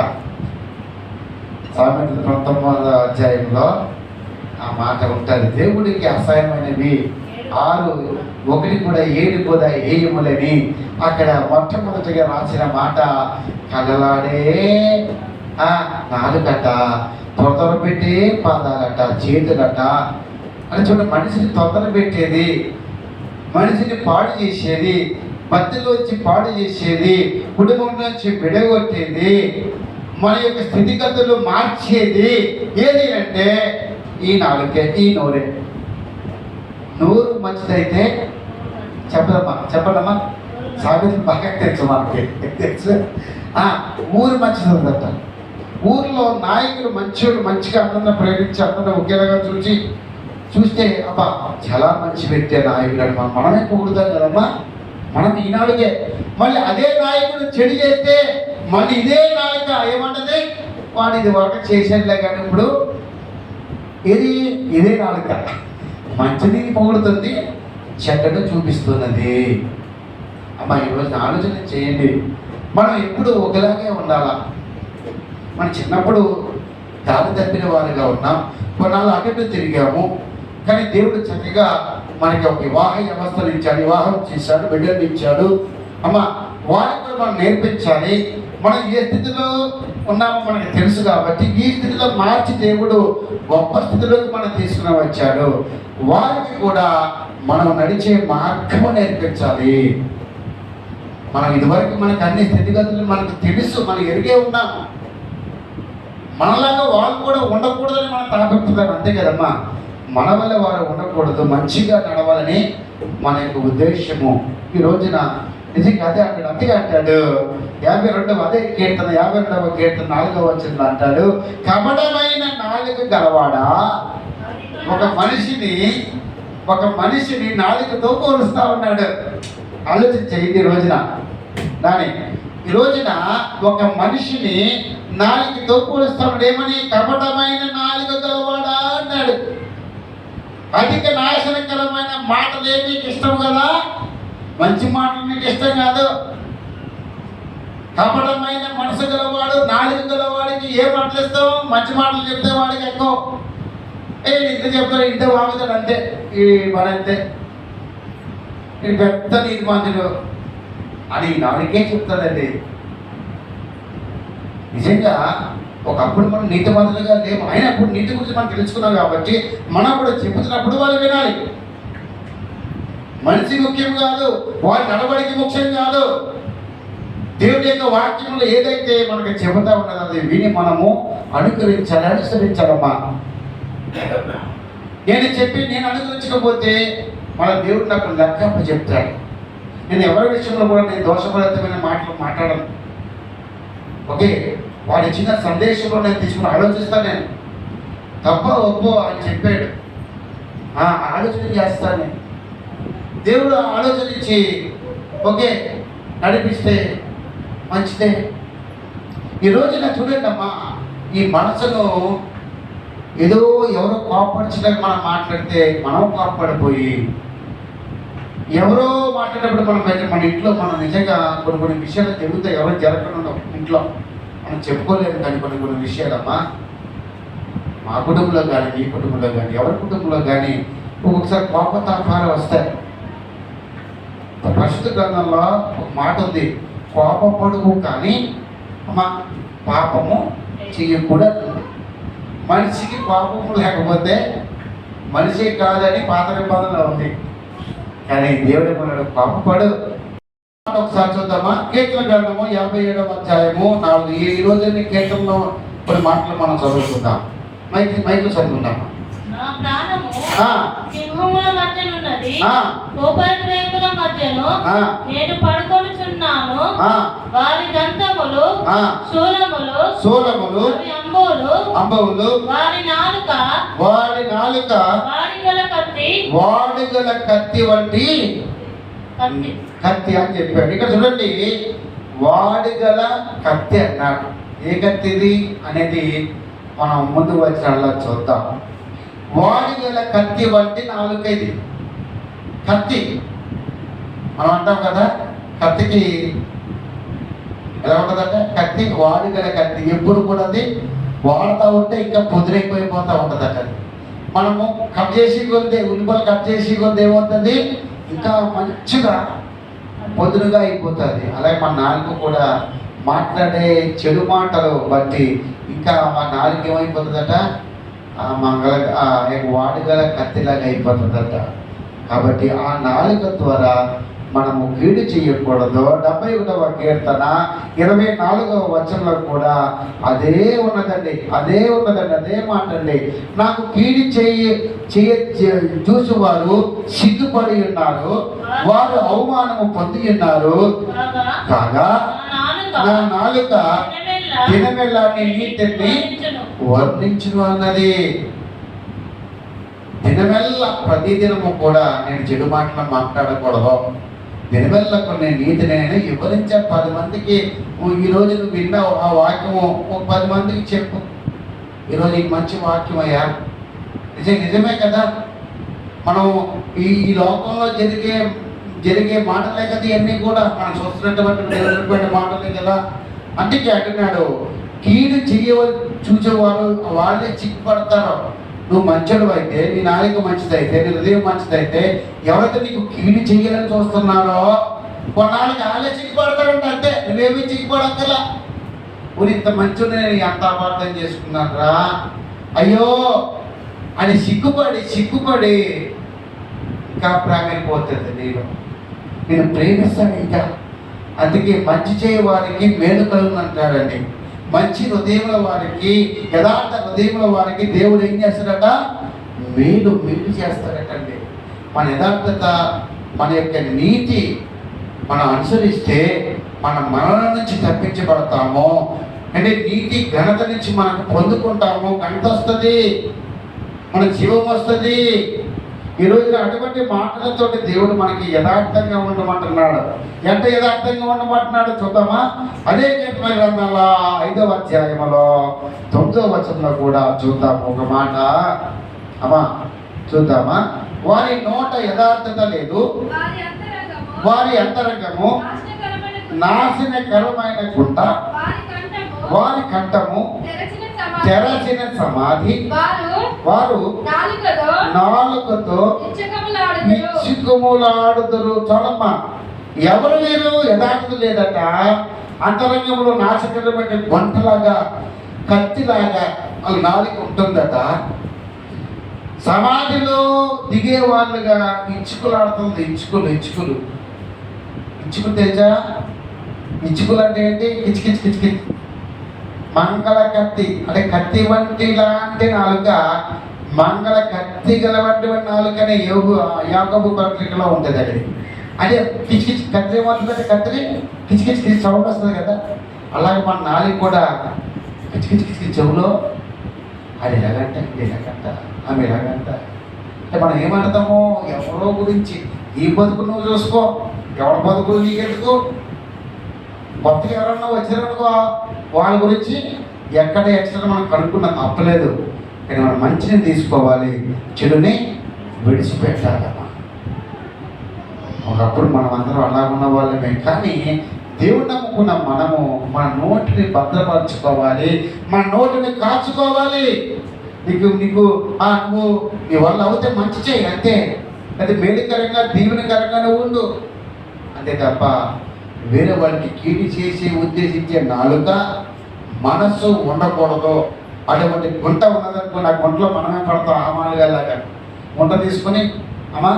సామెతలు 19వ అధ్యాయంలో ఆ మాట ఉంటుంది. దేవుడికి అసహ్యమైనవి 6:1 కూడా 7 కూడా ఏయములని అక్కడ మొట్టమొదటిగా రాసిన మాట కలలాడే నాలుకట, తొందర పెట్టే పాదాలట, చేతులట. అని చూడండి, మనిషిని తొందర పెట్టేది, మనిషిని పాడు చేసేది, మధ్యలోంచి పాడు చేసేది, కుటుంబం నుంచి విడగొట్టేది, మన యొక్క స్థితిగతులు మార్చేది ఏది అంటే ఈ నాలుకే, ఈ నోరే. నోరు మంచిదైతే చెప్పదమ్మా సామెతలు బాగా తెలుసు మనకి, తెలుసు. ఊరు మంచిదట. ఊర్లో నాయకులు మంచివాళ్ళు, మంచిగా అందరిని ప్రేమించి అందరిని ఒకేలాగా చూస్తే అబ్బా చాలా మంచి వ్యక్తి నాయకుడు అని మనమే పొగుడుతాం కదమ్మా. మనం ఈనాడుకే. మళ్ళీ అదే నాయకుడు చెడు చేస్తే మళ్ళీ ఇదే నాయక ఏమంటది, వాడు ఇది వరకు చేసేట్లే కానీ ఇప్పుడు ఇదే నాలుక మంచిని పొగుడుతుంది, చెడ్డను చూపిస్తున్నది. అమ్మా ఈరోజు ఆలోచన చేయండి. మనం ఎప్పుడు ఒకలాగే ఉండాలా? మనం చిన్నప్పుడు దారి తప్పిన వారిగా ఉన్నాం, కొన్నాళ్ళు అటు తిరిగాము. కానీ దేవుడు చక్కగా మనకి ఒక వివాహ వ్యవస్థలు ఇచ్చాడు, వివాహం చేశాడు, బిడ్డలు ఇచ్చాడు. అమ్మ వారికి కూడా మనం నేర్పించాలి. మనం ఏ స్థితిలో ఉన్నామో మనకు తెలుసు కాబట్టి ఈ స్థితిలో మార్చి దేవుడు గొప్ప స్థితిలోకి మనం తీసుకుని వచ్చాడు. వారికి కూడా మనం నడిచే మార్గము నేర్పించాలి. మనం ఇదివరకు మనకు అన్ని స్థితిగతులు మనకు తెలుసు, మనం ఎరిగే ఉన్నాము. మనలాగా వాళ్ళు కూడా ఉండకూడదని మనం తాపెట్టుతాం, అంతే కదమ్మా. మన వల్ల వారు ఉండకూడదు, మంచిగా నడవాలని మన యొక్క ఉద్దేశము. ఈ రోజున నిజంగా అదే అంటాడు, అంతే అంటాడు 52వ అదే కీర్తన 52వ కీర్తన 4వ వచనంలో అంటాడు, కపటమైన నాలుక గలవాడా ఒక మనిషిని నాలుకతో పోలుస్తా ఉన్నాడు. ఆలోచన చేయండి. ఈ రోజున ఒక మనిషిని నాలుకతో పోలుస్తా ఉన్నాడు. ఏమని? కపటమైన నాలుక గలవాడా అన్నాడు. అధిక నాశనకరమైన మాటలు నీకు ఇష్టం కదా, మంచి మాటలు నీకు ఇష్టం కాదు. కపటమైన మనసు గలవాడు, నాలుగు గలవాడికి ఏ మాటలు ఇస్తాం? మంచి మాటలు చెప్తే వాడికి ఎక్కువ ఇంత చెప్తాడు, ఇంత వాగుతాడు, అంతే ఈ పని అంతే, ఇది పెద్ద నీతిమంతుడు అని నాలుగే చెప్తాడండి. నిజంగా ఒకప్పుడు మనం నీతిమంతులుగా లేము, అయినప్పుడు నీతి గురించి మనం తెలుసుకున్నాం కాబట్టి మనం కూడా చెబుతున్నప్పుడు వాళ్ళు వినాలి. మనిషి ముఖ్యం కాదు, వారి నడవడికి ముఖ్యం కాదు. దేవుడి యొక్క వాక్యంలో ఏదైతే మనకు చెబుతా ఉన్నదో అది విని మనము అనుసరించాలమ్మా. నేను అనుసరించకపోతే మన దేవుడు నాకు లెక్కప్ప చెప్తాడు. నేను ఎవరి విషయంలో కూడా నేను దోషపూరితమైన మాటలు మాట్లాడను. ఓకే, వాడు ఇచ్చిన సందేశంలో నేను తీసుకుని ఆలోచిస్తాను. నేను తప్ప ఒప్పో అని చెప్పాడు, ఆలోచన చేస్తాను. నేను దేవుడు ఆలోచన ఇచ్చి ఓకే నడిపిస్తే మంచిదే. ఈ రోజున చూడండి అమ్మా, ఈ మనసును ఏదో ఎవరో కోపపరచడానికి మనం మాట్లాడితే మనం కోపపడిపోయి ఎవరో మాట్లాడేటప్పుడు మన ఇంట్లో మనం నిజంగా కొన్ని విషయాలు జరుగుతాయి. ఎవరో జరగకుండా ఇంట్లో మనం చెప్పుకోలేము. కానీ కొన్ని విషయాలమ్మా మా కుటుంబంలో కానీ, మీ కుటుంబంలో కానీ, ఎవరి కుటుంబంలో కానీ ఒక్కొక్కసారి కోపతాపాలు వస్తాయి. పరిశుద్ధ గ్రంథంలో ఒక మాట ఉంది, కోపపడుకు కానీ పాపము చెయ్యకూడదు. మనిషికి కోపము లేకపోతే మనిషి కాదని పాత నిబంధనలో ఉంది. కానీ దేవుడు ఏమన్నాడు? కోపపడు. ఒకసారి చూద్దామా? కీర్తన గ్రంథము 57వ అధ్యాయము 4. ఈ రోజు కీర్తనలో కొన్ని మాటలు మనం చదువుకుందాం. మైకు చదువుకుందామా? నేను పడుకొనుచున్నాను, వారి దంతములు శూలములు అంబులు, వారి నాలుక వాడిగల కత్తి వంటి కత్తి అని చెప్పాడు. ఇక్కడ చూడండి, వాడిగల కత్తి అన్నాడు. ఏ కత్తిది అనేది మనం ముందు వచ్చిన చూద్దాం. వాడిగల కత్తి వంటి నాలుక. ఇది కత్తి మనం అంటాం కదా, కత్తికి ఎలా ఉంటుందంటే కత్తి వాడిగల కత్తి ఎప్పుడు కూడా అది వాడుతూ ఉంటే ఇంకా పొదిరైపోయిపోతూ ఉంటుందట. మనము కట్ చేసి కొద్ది ఉల్లిపాయలు కట్ చేసి కొద్ది ఏమవుతుంది, ఇంకా మంచిగా పొదురుగా అయిపోతుంది. అలాగే మన నాలుగు కూడా మాట్లాడే చెడు మాటలు బట్టి ఇంకా మా నాలుగు ఏమైపోతుందట, వాడుగల కత్తిలాగా అయిపోతుందట. కాబట్టి ఆ నాలుక ద్వారా మనము కీడు చేయకూడదు. 71వ కీర్తన 24వ వచనంలో కూడా అదే ఉన్నదండి. అదే మాట అండి. నాకు కీడు చూసి వారు సిగ్గుపడి ఉన్నారు, వారు అవమానము పొంది ఉన్నారు. కాగా నా నాలుక దినమెల్లా నీ నీతిని వర్ణించును అన్నది. దినమెల్లా ప్రతిదినము కూడా నేను చెడు మాటలు మాట్లాడకూడదు. దినమెల్ల కొన్ని నీతిని నేను వివరించా 10 మందికి. ఈరోజు నువ్వు విన్నావు ఆ వాక్యము, 10 మందికి చెప్పు. ఈరోజు ఈ మంచి వాక్యం అయ్యా, నిజమే కదా. మనం ఈ లోకంలో జరిగే మాటలే కదా ఇవన్నీ కూడా మనం చూస్తున్నటువంటి మాటలే కదా. అందుకే అంటున్నాడు, కీడు చూసేవారు వాళ్ళే చిక్కుపడతారు. నువ్వు మంచోడు అయితే, నీ నాలుక మంచిదైతే, నీ హృదయం మంచిదైతే, ఎవరైతే నీకు కీడు చెయ్యాలని చూస్తున్నారో కొన్నాళ్ళకి వాళ్ళే చిక్కుపడతారంటే. అంతే, నువ్వేమీ చిక్కుపడక్కలా. ఊరి ఇంత మంచోడు నేను ఎంత అపార్థం చేసుకున్నారా, అయ్యో అని సిగ్గుపడి ఇంకా ప్రాణమైపోతుంది. నేను ప్రేమిస్తాను ఇంకా. అందుకే మంచి చేయ వారికి మేలు కలుగునంటాడండి. మంచి హృదయముల వారికి, యథార్థ హృదయముల వారికి దేవుడు ఏం చేస్తాడట? మేలు చేస్తాడటండి. మన యథార్థత, మన యొక్క నీతి మనం అనుసరిస్తే మన మరణం నుంచి తప్పించబడతాము. అంటే నీతి ఘనత నుంచి మనకు పొందుకుంటాము. ఘనత వస్తుంది, మన జీవం వస్తుంది. ఈరోజు అటువంటి మాటలతో దేవుడు మనకి యథార్థంగా ఉండమంటున్నాడు. ఎంత యథార్థంగా ఉండమంటున్నాడు చూద్దామా? అదే కీర్తన గ్రంథంలో 5వ అధ్యాయంలో 9వ వచనంలో కూడా చూద్దాం ఒక మాట. అమ్మా చూద్దామా? వారి నోట యథార్థత లేదు, వారి అంతరంగము నాశనకరమైన గుంట, వారి కంఠము తెరచిన సమాధి, వారు నాలుకతో ఇచ్చుకుములాడుదురు. చలమ్మ, ఎవరు వీరు? యథార్థత లేదట. అంతరంగంలో నాశకరమైన గుంటలాగా, కత్తిలాగా వాళ్ళ నాలుక ఉంటుందట. సమాధిలో దిగే వాళ్ళుగా ఇచ్చుకులాడుతుంది. ఇచ్చుకు తెచ్చా. ఇచ్చుకులు అంటే ఏంటి? కిచకిచ్. మంగళ కత్తి అంటే కత్తి వంటి లాంటి నాలుక, మంగళ కత్తి గల వంటి నాలుకనే యాకోబు పత్రికలో ఉంటుంది. అది అదే కిచకిచ్. కత్తి ఏమవుతుందంటే కత్తిని కిచకిచ్ సౌండ్ వస్తుంది కదా. అలాగే మన నాలుక కూడా కిచకిచ్ చెవులో అది ఎలాగంట, ఇది ఎలాగంట, ఆమె ఎలాగంట అంటే మనం ఏమంటాము? ఎవరో గురించి. ఈ బతుకు నువ్వు చూసుకో, ఎవరి బతుకులు నీకెందుకు? కొత్తగా ఎవరన్నా వచ్చారనుకో వాళ్ళ గురించి ఎక్కడ ఎక్స్ట్రా మనం కనుక్కున్న తప్పలేదు. కానీ మనం మంచిని తీసుకోవాలి, చెడుని విడిచిపెట్టాలమ్మా. ఒకప్పుడు మనం అందరం అలా ఉన్న వాళ్ళమే. కానీ దేవుడు నమ్ముకున్న మనము మన నోటిని భద్రపరచుకోవాలి, మన నోటిని కాచుకోవాలి. నువ్వు నీ వల్ల అవుతే మంచి చేయి అంతే. అది మేలుకరంగా దీవెనకరంగానే ఉండు అంతే తప్ప వేరే వారికి కీడు చేసి ఉద్దేశించే నాలుక, మనస్సు ఉండకూడదు. అటువంటి గుంట ఉన్నదనుకో, నా గుంటలో మనమే పడతాం. ఆమాలుగాలాగా గుంట తీసుకొని అమ్మా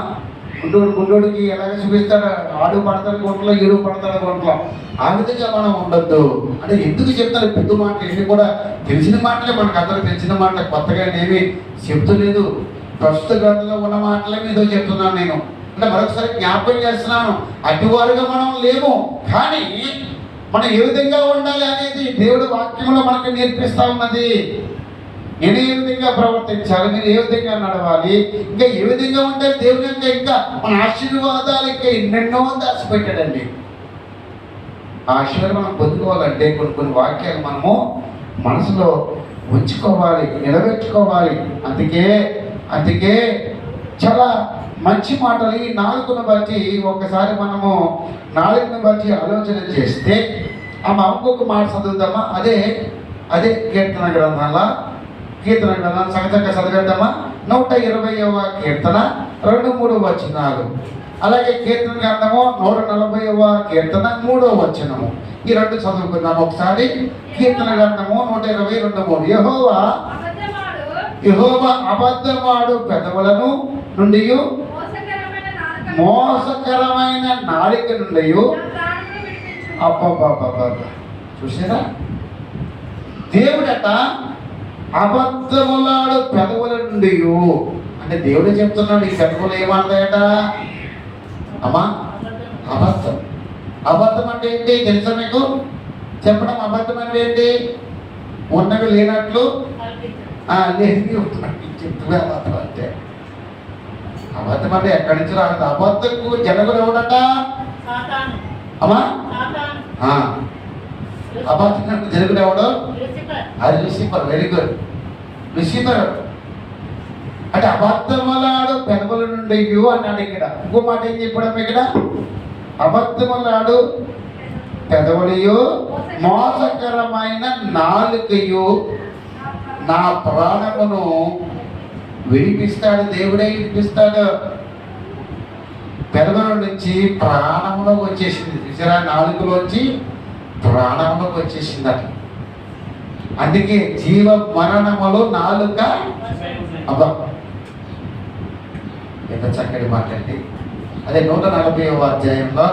గుండోడికి ఎలాగ చూపిస్తాడు? ఆడు పడతాడు గుంటలో, ఈడు పడతాడు గుంటలో. ఆ విధంగా మనం ఉండొద్దు. అంటే ఎందుకు చెప్తారు పెద్ద మాటలు? ఇవి కూడా తెలిసిన మాటలే, మనకు అందరూ తెలిసిన మాటలే, కొత్తగా ఏమీ చెప్తలేదు. ప్రస్తుత గ్రంథంలో ఉన్న మాటలే మీతో చెప్తున్నాను నేను. అంటే మరొకసారి జ్ఞాపకం చేస్తున్నాను, అటువారుగా మనం లేము. కానీ మనం ఏ విధంగా ఉండాలి అనేది దేవుడి వాక్యంలో మనకు నేర్పిస్తా ఉన్నది. నేను ఏ విధంగా ప్రవర్తించాలి, మీరు ఏ విధంగా నడవాలి, ఇంకా ఏ విధంగా ఉంటే దేవుని యొక్క ఇంకా మన ఆశీర్వాదాలు ఇంకా ఎన్నెన్నో దాచిపెట్టాడండి. ఆ ఆశీర్వాదం మనం పొందుకోవాలంటే కొన్ని వాక్యాలు మనము మనసులో ఉంచుకోవాలి, నిలబెట్టుకోవాలి. అందుకే చాలా మంచి మాటలు. ఈ నాలుగును బట్టి ఒకసారి మనము నాలుగును బట్టి ఆలోచన చేస్తే ఇంకొక మాట చదువుతామా? అదే కీర్తన గ్రంథంలో చక్కచక్క చదివేద్దామా? 120వ కీర్తన 2-3 వచనాలు. అలాగే కీర్తన గ్రంథము 140వ కీర్తన 3వ వచనము. ఈ రెండు చదువుకుందాము ఒకసారి. కీర్తన గ్రంథము 120:2-3. యెహోవా అబద్ధమాడు పెదవులను నుండి, మోసకరమైన నాలిక నుండి. అబ్బబ్బబ్బబ్బ, చూసారా? దేవుడట అబద్ధములాడు పెదవుల నుండి. అంటే దేవుడే చెప్తున్నాడు, ఈ పెదవులు ఏమంటాయట? అమ్మా అబద్ధం. అబద్ధం అంటే ఏంటి తెలుసా మీకు? చెప్పడం. అబద్ధం అంటే ఏంటి? ఉన్నవి లేనట్లు లేని చెప్తున్నా అబద్ధం అంటే. అబద్ధం అంటే ఎక్కడి నుంచి రాదు. అబద్ధకు జనకుడు ఎవడట? అమ్మా అబద్ధం జనకుడు ఎవడు? అది లూసిఫర్. Very good. లూసిఫర్ అంటే అబద్ధములాడు పెదవుల నుండి అన్నాడు ఇక్కడ. ఇంకో మాట ఏం చెప్పడం ఇక్కడ? అబద్ధములాడు పెదవులయు మోసకరమైన నాలుకయు నా ప్రాణమును విడిపిస్తాడు. దేవుడే విడిపిస్తాడు. పెదవుల నుంచి ప్రాణంలోకి వచ్చేసింది. చూసారా? నాలుకలోంచి ప్రాణంలోకి వచ్చేసిందట. అందుకే జీవ మరణములు నాలుక. అబ్బా ఎంత చక్కటి మాట అండి. అదే 140వ అధ్యాయంలో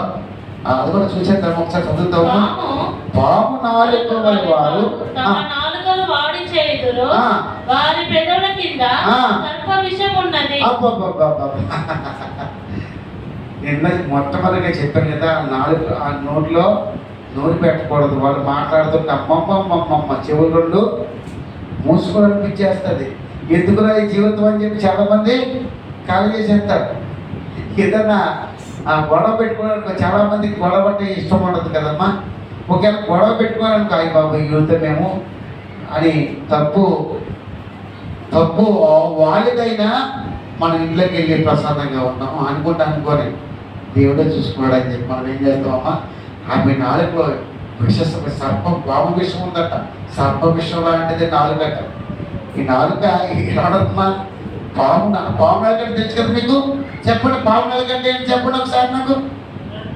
అది కూడా చూసేద్దాం. ఒకసారి చదువుతాము. పాము నాలుక వారు వాడి చేయుదురు, వారి పెదవుల కింద సర్ప విషం ఉన్నది. నిన్న మొట్టమొదటిగా చెప్పాను కదా, నాలుగు ఆ నోట్లో నోరు పెట్టకూడదు. వాళ్ళు మాట్లాడుతుంటే అమ్మమ్మ చెవులు రెండు మూసుకొని అనిపించేస్తుంది. ఎందుకురా ఈ జీవితం అని చెప్పి చాలా మంది ఖాళీ చేసేస్తారు. ఏదన్నా గొడవ పెట్టుకోవడానికి చాలా మందికి గొడవ అంటే ఇష్టం ఉండదు కదమ్మా. ఒకవేళ గొడవ పెట్టుకోవాలనుకో, అయ్యి బాబు యువతమేమో అని తప్పు వాళ్ళదైనా మన ఇంట్లోకి వెళ్ళి ప్రసాదంగా ఉన్నాము అనుకోని దేవుడే చూసుకున్నాడు అని చెప్పి మనం ఏం చేస్తామమ్మా? ఆమె నాలుగులో సర్పం పాము విషం ఉందట. సర్ప విషం లాంటిది నాలుగట. ఈ నాలుక రాడమ్మా. పాము నాలుగంటే తెలుసు కదా మీకు? చెప్పండి, పాము నాలుగంటే ఏంటి చెప్పండి ఒకసారి నాకు.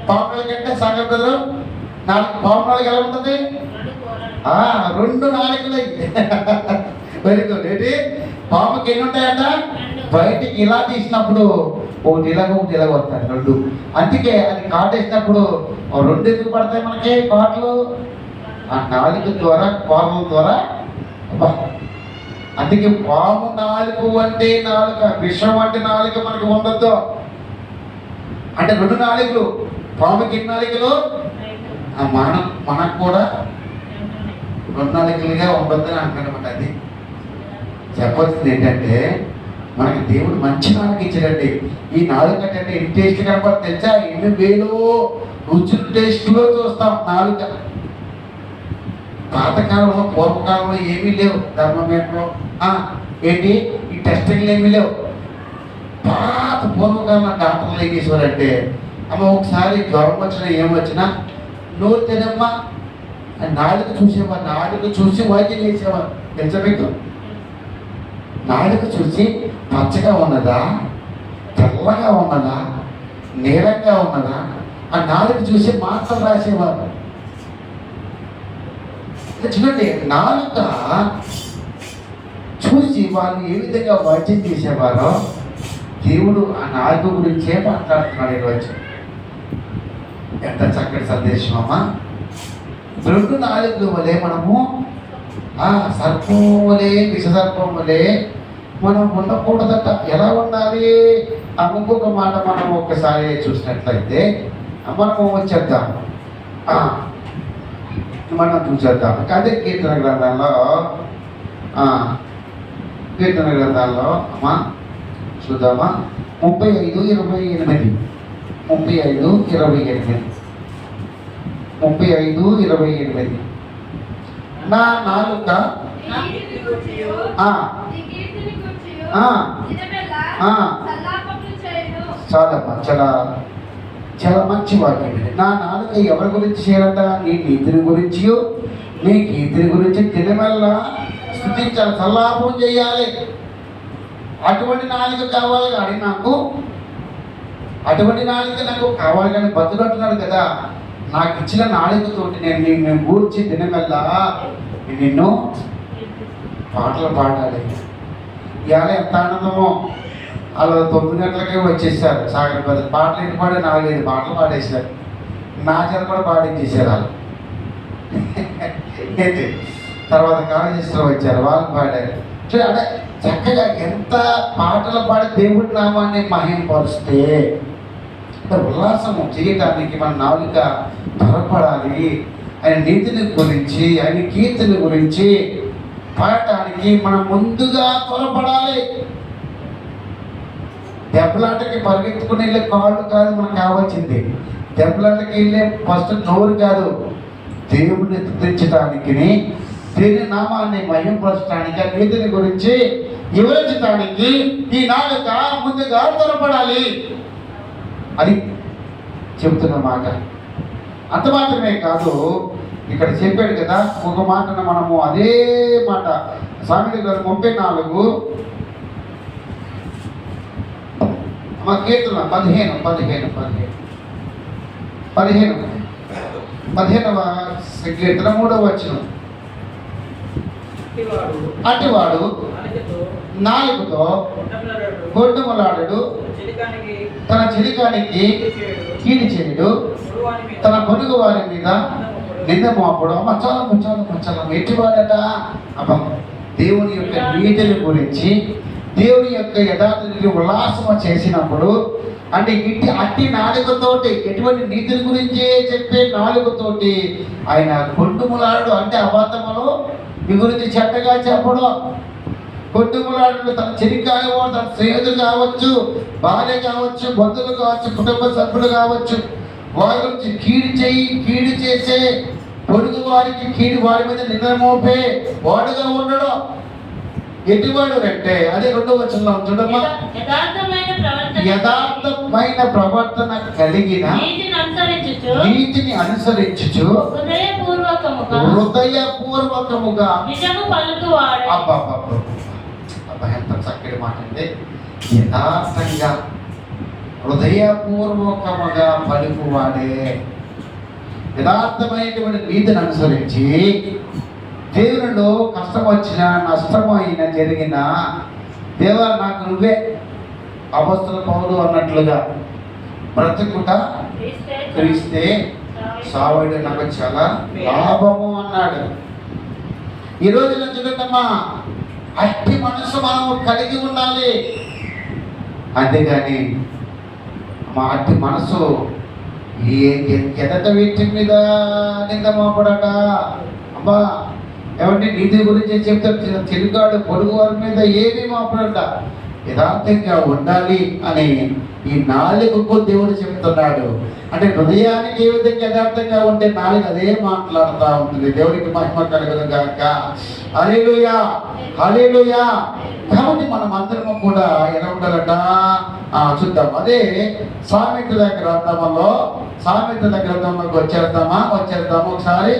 పాము నాలుగంటే సంగతి బదులు నాలుగు పాము నాలుగు ఎలా ఉంటుంది? రెండు నాలుగులు అయితే వెరీ గుడ్. ఏంటి? పాముకి ఎన్ని ఉంటాయట? బయటికి ఇలా తీసినప్పుడు ఒకటి ఇలాగ వస్తాయి రెండు. అందుకే అది కాటేసినప్పుడు రెండు ఎందుకు పడతాయి మనకి కాట్లు? ఆ నాలుగు ద్వారా, పాముల ద్వారా. అందుకే పాము నాలుగు అంటే నాలుక, విషం అంటే నాలుక మనకి ఉండద్దు. అంటే రెండు నాలుగులు. పాముకి ఎన్ని నాలుగులు? మనకు కూడా రెండు నాలుగులుగా ఉండొద్దని అంటానమాట. అది చెప్పాల్సింది ఏంటంటే, మనకి దేవుడు మంచి నాలుక ఇచ్చాడండి. ఈ నాలుక అంటే ఎన్ని టేస్ట్ కనపడుతుంది తెలుసా? ఎన్ని వేలు రుచులు టేస్ట్లో చూస్తాం నాలుక. పాతకాలంలో పూర్వకాలంలో ఏమీ లేవు. ధర్మమేటలో ఏంటి ఈ టెస్టింగ్లు ఏమీ లేవు. పాత పూర్వకాలంలో డాక్టర్లు ఏం చేసేవారంటే, అమ్మ ఒకసారి జ్వరం వచ్చినా ఏమొచ్చినా నోరు తినమ్మా నాలుక చూసేవారు. నాలుక చూసి వైద్యం చేసేవారు. తెలుసా మీకు? నాలుక చూసి పచ్చగా ఉన్నదా, తెల్లగా ఉన్నదా, నీలంగా ఉన్నదా, ఆ నాలుక చూసి మాత్రం రాసేవారు. చూడండి, నాలుక చూసి వాళ్ళు ఏ విధంగా వైద్యం చేసేవారో దేవుడు ఆ నాలుక గురించే మాట్లాడుతున్నాడు ఈరోజు. ఎంత చక్కటి సందేశం అమ్మా. రెండు నాలుగు వలె మనము సర్పం వలె, విషసర్పం వలె మనం ఉండకూడదట. ఎలా ఉండాలి? ఇంకొక మాట మనం ఒకసారి చూసినట్లయితే మనము వచ్చేద్దాం. మనం చూసేద్దాం. అదే కీర్తన గ్రంథాల్లో అమ్మా చూద్దామా? 35:28. 35:28. నా నాలుక చాలమ్మా, చాలా మంచి వాక్యం. నా నాలుక ఎవరి గురించి చేయాలంట? నీ నీతిని గురించి, నీ కీర్తిని గురించి తినమల్లా స్తుతించాలి, సల్లాపం చేయాలి. అటువంటి నాలుక కావాలి కానీ నాకు, అటువంటి నాలుక నాకు కావాలి కానీ బతులు అంటున్నాడు కదా. నాకు ఇచ్చిన నాలుకతోటి నేను గూర్చి తినమల్లా నిన్ను పాటలు పాడాలి. ఇవాళ ఎంత ఆనందమో. అలా 9 గంటలకే వచ్చేసారు సాగర్ బదులు. పాటలు ఎన్ని పాడే 4-5 పాటలు పాడేశారు. నా చేత కూడా పాడించేశారు వాళ్ళు. ఏంటి తర్వాత కాలేజెస్లో వచ్చారు, వాళ్ళు పాడారు. అంటే చక్కగా ఎంత పాటలు పాడి దేవుడి నామాన్ని మహిమపరిస్తే ఉల్లాసము చేయటానికి మన నాలుక త్వరపడాలి. ఆయన నీతిని గురించి, ఆయన కీర్తిని గురించి పాడటానికి మనం ముందుగా త్వరపడాలి. దెబ్బలాటకి పరిగెత్తుకుని వెళ్ళే కాళ్ళు కాదు మనకు కావాల్సింది. దెబ్బలాటకి వెళ్ళే ఫస్ట్ నోరు కాదు, దేవుడిని స్తుతించడానికి, దేవుని నామాన్ని మహింపరచడానికి, నీతిని గురించి వివరించడానికి ఈ నాలుక ముందుగా త్వరపడాలి అని చెబుతున్న మాట. అంత మాత్రమే కాదు, ఇక్కడ చెప్పాడు కదా ఒక మాటను మనము అదే మాట సామెతల గ్రంథం 34 మా కీర్తన 15వ కీర్తన 3వ వచనం. అటివాడు నాలుగుతో గొడ్డములాడడు, తన చిలికానికి కీడి చేయడు, తన పొరుగు వారి మీద నింద మోపడం. మచ్చాలం ఎట్టివాడట? అబ్బా, దేవుని యొక్క నీతిని గురించి, దేవుని యొక్క యథార్థాన్ని ఉల్లాసము చేసినప్పుడు, అంటే అట్టి నాలుకతోటి, ఎటువంటి నీతిని గురించి చెప్పే నాలుకతోటి ఆయన గొడ్డుములాడు, అంటే అబద్ధములు మీ గురించి చెడ్డగా చెప్పడం. గొడ్డుములాడు తన చెరికాయో, తన స్నేహితులు కావచ్చు, భార్య కావచ్చు, బంధువులు కావచ్చు, కుటుంబ సభ్యులు కావచ్చు, వారి గురించి కీడు చేసే, పొరుగు వారికి కీడు, వారి మీద నింద మోపే వాడుగా ఉండడం. ఎటువాడు అంటే అదే 2వ వచనంలో చూడమ్మా, యథార్థమైన ప్రవర్తన కలిగిన, నీతిని అనుసరించుచు హృదయపూర్వకముగా. అబ్బా ఎంత చక్కటి మాట అంటే, యథార్థంగా హృదయపూర్వకముగా పలుకువాడే. యథార్థమైనటువంటి నీతిని అనుసరించి దేవునిలో కష్టం వచ్చినా, నష్టం అయినా, జరిగినా, దేవా నాకు నువ్వే, అపొస్తలుల పౌలు అన్నట్లుగా బ్రతుకుట క్రీస్తే, సావడం నాకు చాలా లాభము అన్నాడు. ఈ రోజున చూడమ్మా, అట్టి మనసు మనము కలిగి ఉండాలి. అంతేగాని మా అట్టి మనసు ఎదట వీటి మీద నింద మోపడట. అబ్బా, ఏమంటే నీతి గురించి చెప్తాడు, చిరుగాడు పొరుగు వారి మీద ఏమీ మోపడట. యథార్థంగా ఉండాలి అని ఈ నాలుకకు దేవుడు చెప్తున్నాడు. అంటే హృదయానికి ఏ విధంగా యథార్థంగా ఉంటే నాలుగు అదే మాట్లాడుతూ ఉంటుంది. దేవుడికి మహిమ కలుగును గాక. హల్లెలూయా, హల్లెలూయా. కాబట్టి మనం అందరము కూడా ఎలా ఉండాలట చూద్దాం. అదే సామెతల గ్రంథంలోకి వచ్చేద్దాము ఒకసారి.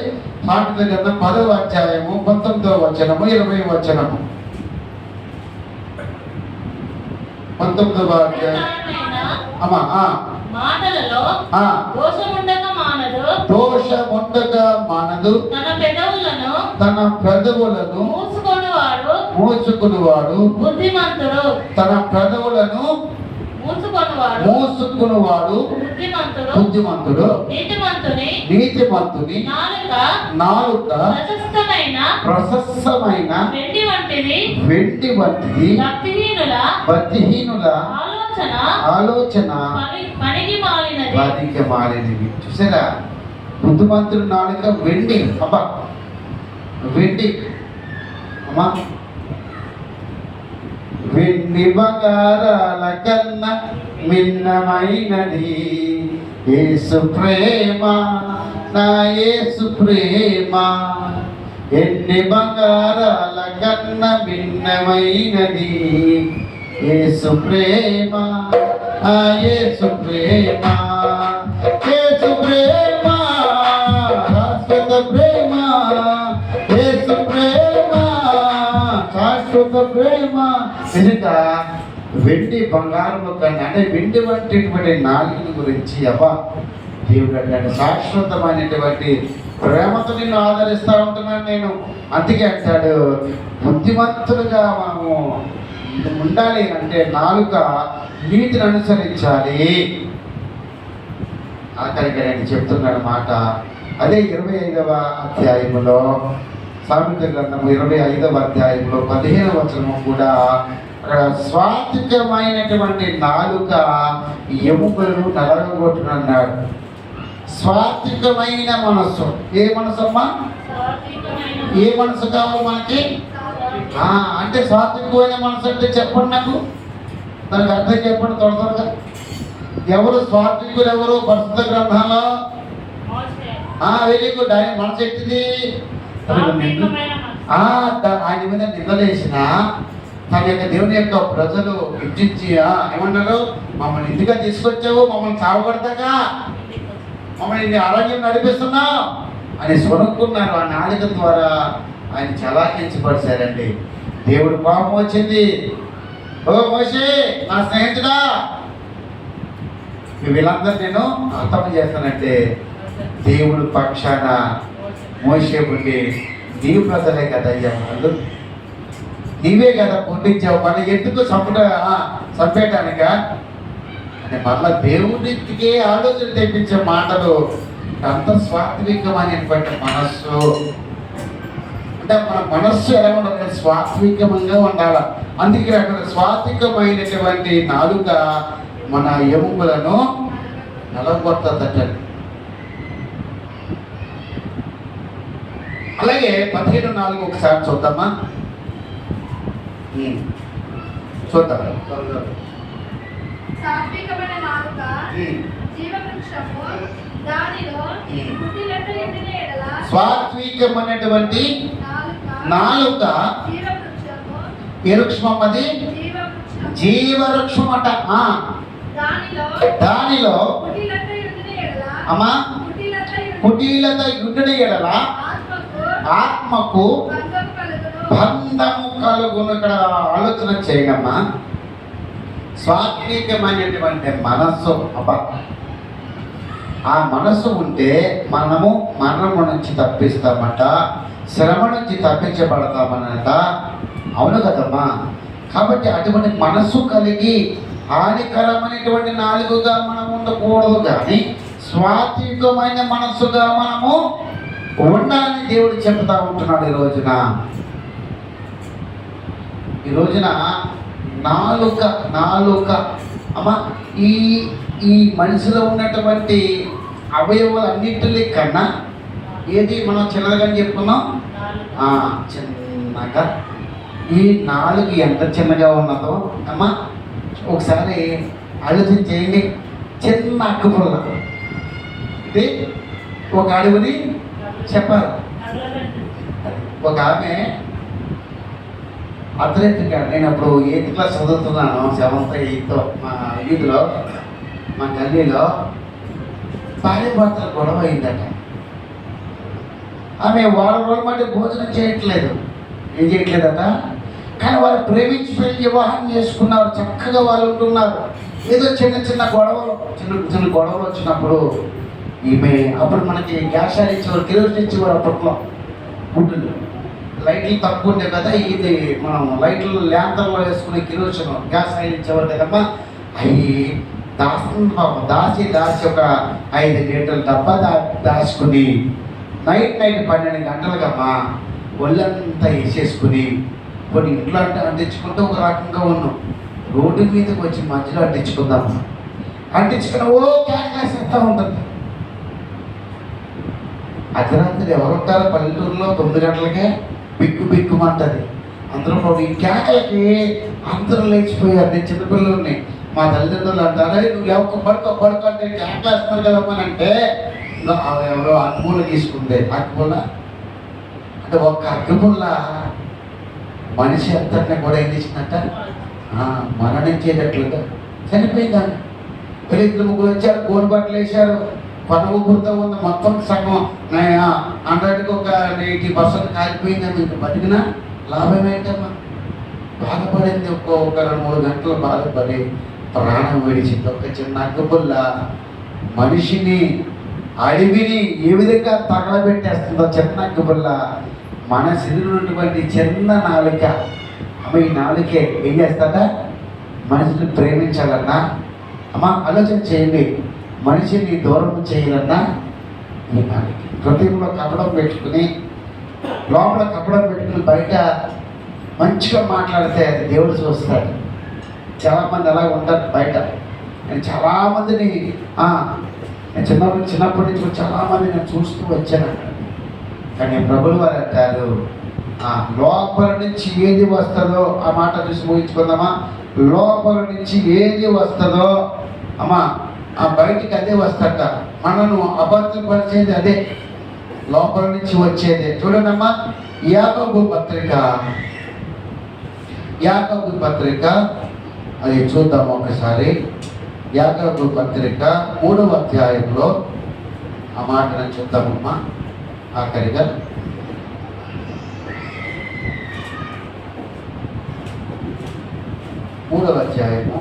సామెతల గ్రంథం 10వ అధ్యాయము 19వ వచనము 20వ వచనము. 19వ అధ్యాయం మాటలలో దోషముండక మానదు, తన పెదవులను మూసుకొనువాడు బుద్ధిమంతుడు. తన పెదవులను మూసుకొనువాడు బుద్ధిమంతుడు. నీతిమంతుని నాలుక ప్రశస్తమైన వెండి వంటిది, భక్తిహీనుల ఆలోచన పనికి మాలినది. చూసారా, బుద్ధిమంతుడు నాలుక వెండి. అబ్బా, వెండి అమ్మా, వెండి బంగారాల కన్నా మిన్నమైనది యేసు ప్రేమ, నా యేసు ప్రేమ. ఎన్ని బంగారాల కన్నా భిన్నమైనది యేసు ప్రేమ, ఆ యేసు ప్రేమ. యేసు ప్రేమ, శాశ్వత ప్రేమ. యేసు ప్రేమ, శాశ్వత ప్రేమ. నిజంగా వెండి బంగారం కన్నా, అంటే వెండి వంటిటువంటి నాలుగుని గురించి అబ్బా దేవుడు అంటే శాశ్వతమైనటువంటి ప్రేమతో నిన్ను ఆదరిస్తూ ఉంటున్నాను నేను. అందుకే అంటాడు, బుద్ధిమంతులుగా మనము ఉండాలి అంటే నాలుక నీతిని అనుసరించాలి. ఆఖరికి నేను చెప్తున్నాడు మాట. అదే 25వ అధ్యాయంలో, సామెతల గ్రంథము 25వ అధ్యాయంలో 15వ వచనము కూడా అక్కడ స్వాత్వికమైనటువంటి నాలుక ఎముకలను నలగొట్టునన్నాడు. స్వాత్వికమైన మనస్సు. ఏ మనసు అమ్మా? ఏ మనసు కావాలి మనకి? అంటే సాత్వికమైన మనసు అంటే చెప్పండి నాకు, దానికి అర్థం చెప్పండి త్వరగా. ఎవరు స్వాత్వికులు? ఎవరు? పరిశుద్ధ గ్రంథంలో వెరీ గుడ్. ఆయన మనసు ఎట్టిది? ఆయన మీద నిందలేసిన తన యొక్క దేవుని యొక్క ప్రజలు ఇచ్చించి ఏమన్నారు? మమ్మల్ని ఇంటిగా తీసుకొచ్చావు, మమ్మల్ని సావగొడతాగా, మమ్మల్ని ఆరోగ్యం నడిపిస్తున్నావు అని సొనుక్కున్నారు. ఆ నాలుక ద్వారా ఆయన చాలా కించపరిచారండి. దేవుడు కోపం వచ్చింది. ఓ మోషే నా స్నేహితుడా, వీళ్ళందరూ నేను అర్థం చేస్తానంటే దేవుడు పక్షాన మోషే ఉండి నీవు ప్రజలే కదా అయ్యా, వాళ్ళు నీవే కదా పుట్టించావు, మళ్ళీ ఎందుకు చంపేయటానిక అని మళ్ళా దేవుడికి ఆలోచన తెప్పించే మాటలు. అంత స్వాత్వికమైనటువంటి మనస్సు అంటే మన మనస్సు ఎలా ఉండాలి? స్వాత్వికంగా ఉండాలి. అందుకే అక్కడ స్వాత్వికమైనటువంటి నాలుక మన ఎముకలను నలగొట్టదట. అలాగే 17:4 ఒకసారి చూద్దామా? చూద్దాం. సాత్వికమైన నాలుక జీవవృక్షము, దానిలో పుట్టినట్టు ఎండిన ఎడల స్వాత్వికమైనటువంటి నాలుక వృక్షం, అది జీవవృక్షం అట. దానిలో అమ్మా కుటీలత యుండిన ఎడల ఆత్మకు బంధము కలుగును. ఇక్కడ ఆలోచన చేయడమ్మా. స్వాత్వికమైనటువంటి మనస్సు అబ్బా, ఆ మనస్సు ఉంటే మనము మరణము నుంచి తప్పిస్తామట, శ్రమ నుంచి తప్పించబడతామన్నట. అవును కదమ్మా. కాబట్టి అటువంటి మనస్సు కలిగి హానికరమైనటువంటి నాలుగుగా మనం ఉండకూడదు, కానీ స్వాత్వికమైన మనస్సుగా మనము ఉండాలని దేవుడు చెప్తా ఉంటున్నాడు. ఈ రోజున నాలుక అమ్మా, ఈ మనిషిలో ఉన్నటువంటి అవయవాలన్నింటి కన్నా ఏది మనం చిన్నగా చెప్పుకున్నాం? చిన్నగా. ఈ నాలుగు ఎంత చిన్నగా ఉన్నదో అమ్మా ఒకసారి ఆలోచన చేయండి. చిన్న అక్కుపుల్ల ఇది ఒక అడుగుని చెప్పారు. ఒక ఆమె అథ్లెట్గా, నేను అప్పుడు 8th క్లాస్ చదువుతున్నాను, 7th 8th మా వీధిలో మా గల్లీలో భార్య భర్తల గొడవ అయిందట. ఆమె వారం రోజుల మధ్య భోజనం చేయట్లేదు. ఏం చేయట్లేదట, కానీ వాళ్ళు ప్రేమించి పెళ్లి వివాహం చేసుకున్నారు, చక్కగా వాళ్ళు ఉంటున్నారు. ఏదో చిన్న గొడవలు వచ్చినప్పుడు ఈమె, అప్పుడు మనకి గ్యాస్ ఆయిల్ ఇచ్చేవారు, కిరోసిన్ ఇచ్చేవారు అప్పట్లో. గుడ్డులు లైట్లు తక్కువ ఉండే కదా, ఇది మనం లైట్లు ల్యాంతర్లో వేసుకునే కిరోసిన్ గ్యాస్ ఆయిల్ ఇచ్చేవారు కదమ్మా. అవి దాచి ఒక 5 లీటర్ల డబ్బా దాచుకుని నైట్ 12 గంటలుగమ్మా ఒళ్ళంతా వేసేసుకుని కొన్ని ఇంట్లో అంటించుకుంటూ ఒక రకంగా ఉన్నాం. రోడ్డు మీదకి వచ్చి మధ్యలో అంటించుకుందాం, అంటించుకుని ఓ క్యాష్ ఇస్తూ ఉంటుంది. అర్ధరాత్రి ఎవరు ఉంటారో పల్లెటూరులో 9 గంటలకే బిక్కుమంటది. అందరూ ఈ కేకలకి అందరూ లేచిపోయారు. నేను చిన్నపిల్లల్ని మా తల్లిదండ్రులు అంటారు, నువ్వు లేవకు పడుకో అంటే కేకలేస్తున్నారు కదమ్మా అంటే, ఎవరో అగ్గిపుల్ల తీసుకుంది. అగ్గిపుల్ల అంటే ఒక్క అగ్గిపుల్ల మనిషి అంతటిని కూడా ఏం చేసిందంట, మరణించేటట్లుగా చనిపోయిందాన్ని. 2 వచ్చారు, గోలు బట్టలు వేశారు, కొన ఊపిరితో ఉంది, మొత్తం సగం 100కి ఒక 80% కాలిపోయిందని. ఇంక బతికినా లాభం ఏంటమ్మా? బాధపడింది. ఒక 2-3 గంటలు బాధపడి ప్రాణం విడిచింది. ఒక చిన్న అగ్గిపుల్ల మనిషిని, అడవిని ఏ విధంగా తగలబెట్టేస్తుందో చిన్న అగ్గిపుల్ల మన శరీరంలో ఉన్నటువంటి చిన్న నాలుక. అమ్మ, ఈ నాలుకే ఏం చేస్తుందా? మనిషిని ప్రేమించాలన్నా అమ్మ ఆలోచన చేయండి, మనిషిని దూరం చేయాలన్నా ఈ నాలుక. హృదయంలో కపడం పెట్టుకుని, లోపల కపడం పెట్టుకుని బయట మంచిగా మాట్లాడితే అది దేవుడు చూస్తాడు. చాలామంది అలా ఉంటారు బయట. నేను చాలామందిని నేను చిన్నప్పటి నుంచి కూడా చాలామంది నేను చూస్తూ వచ్చాను అక్కడ. కానీ ప్రభులు వారు అంటారు, లోపల నుంచి ఏది వస్తుందో ఆ మాట చూసి ముగించుకుందామా. లోపల నుంచి ఏది వస్తుందో అమ్మా బయటికి అదే వస్తాక మనను అబద్ధపరిచేది అదే, లోపల నుంచి వచ్చేదే. చూడండమ్మా, యాకోబు పత్రిక అది చూద్దాం ఒకసారి. యాకోబు పత్రిక 3వ అధ్యాయంలో ఆ మాటను చూద్దామమ్మా. ఆఖరిగా 3వ అధ్యాయము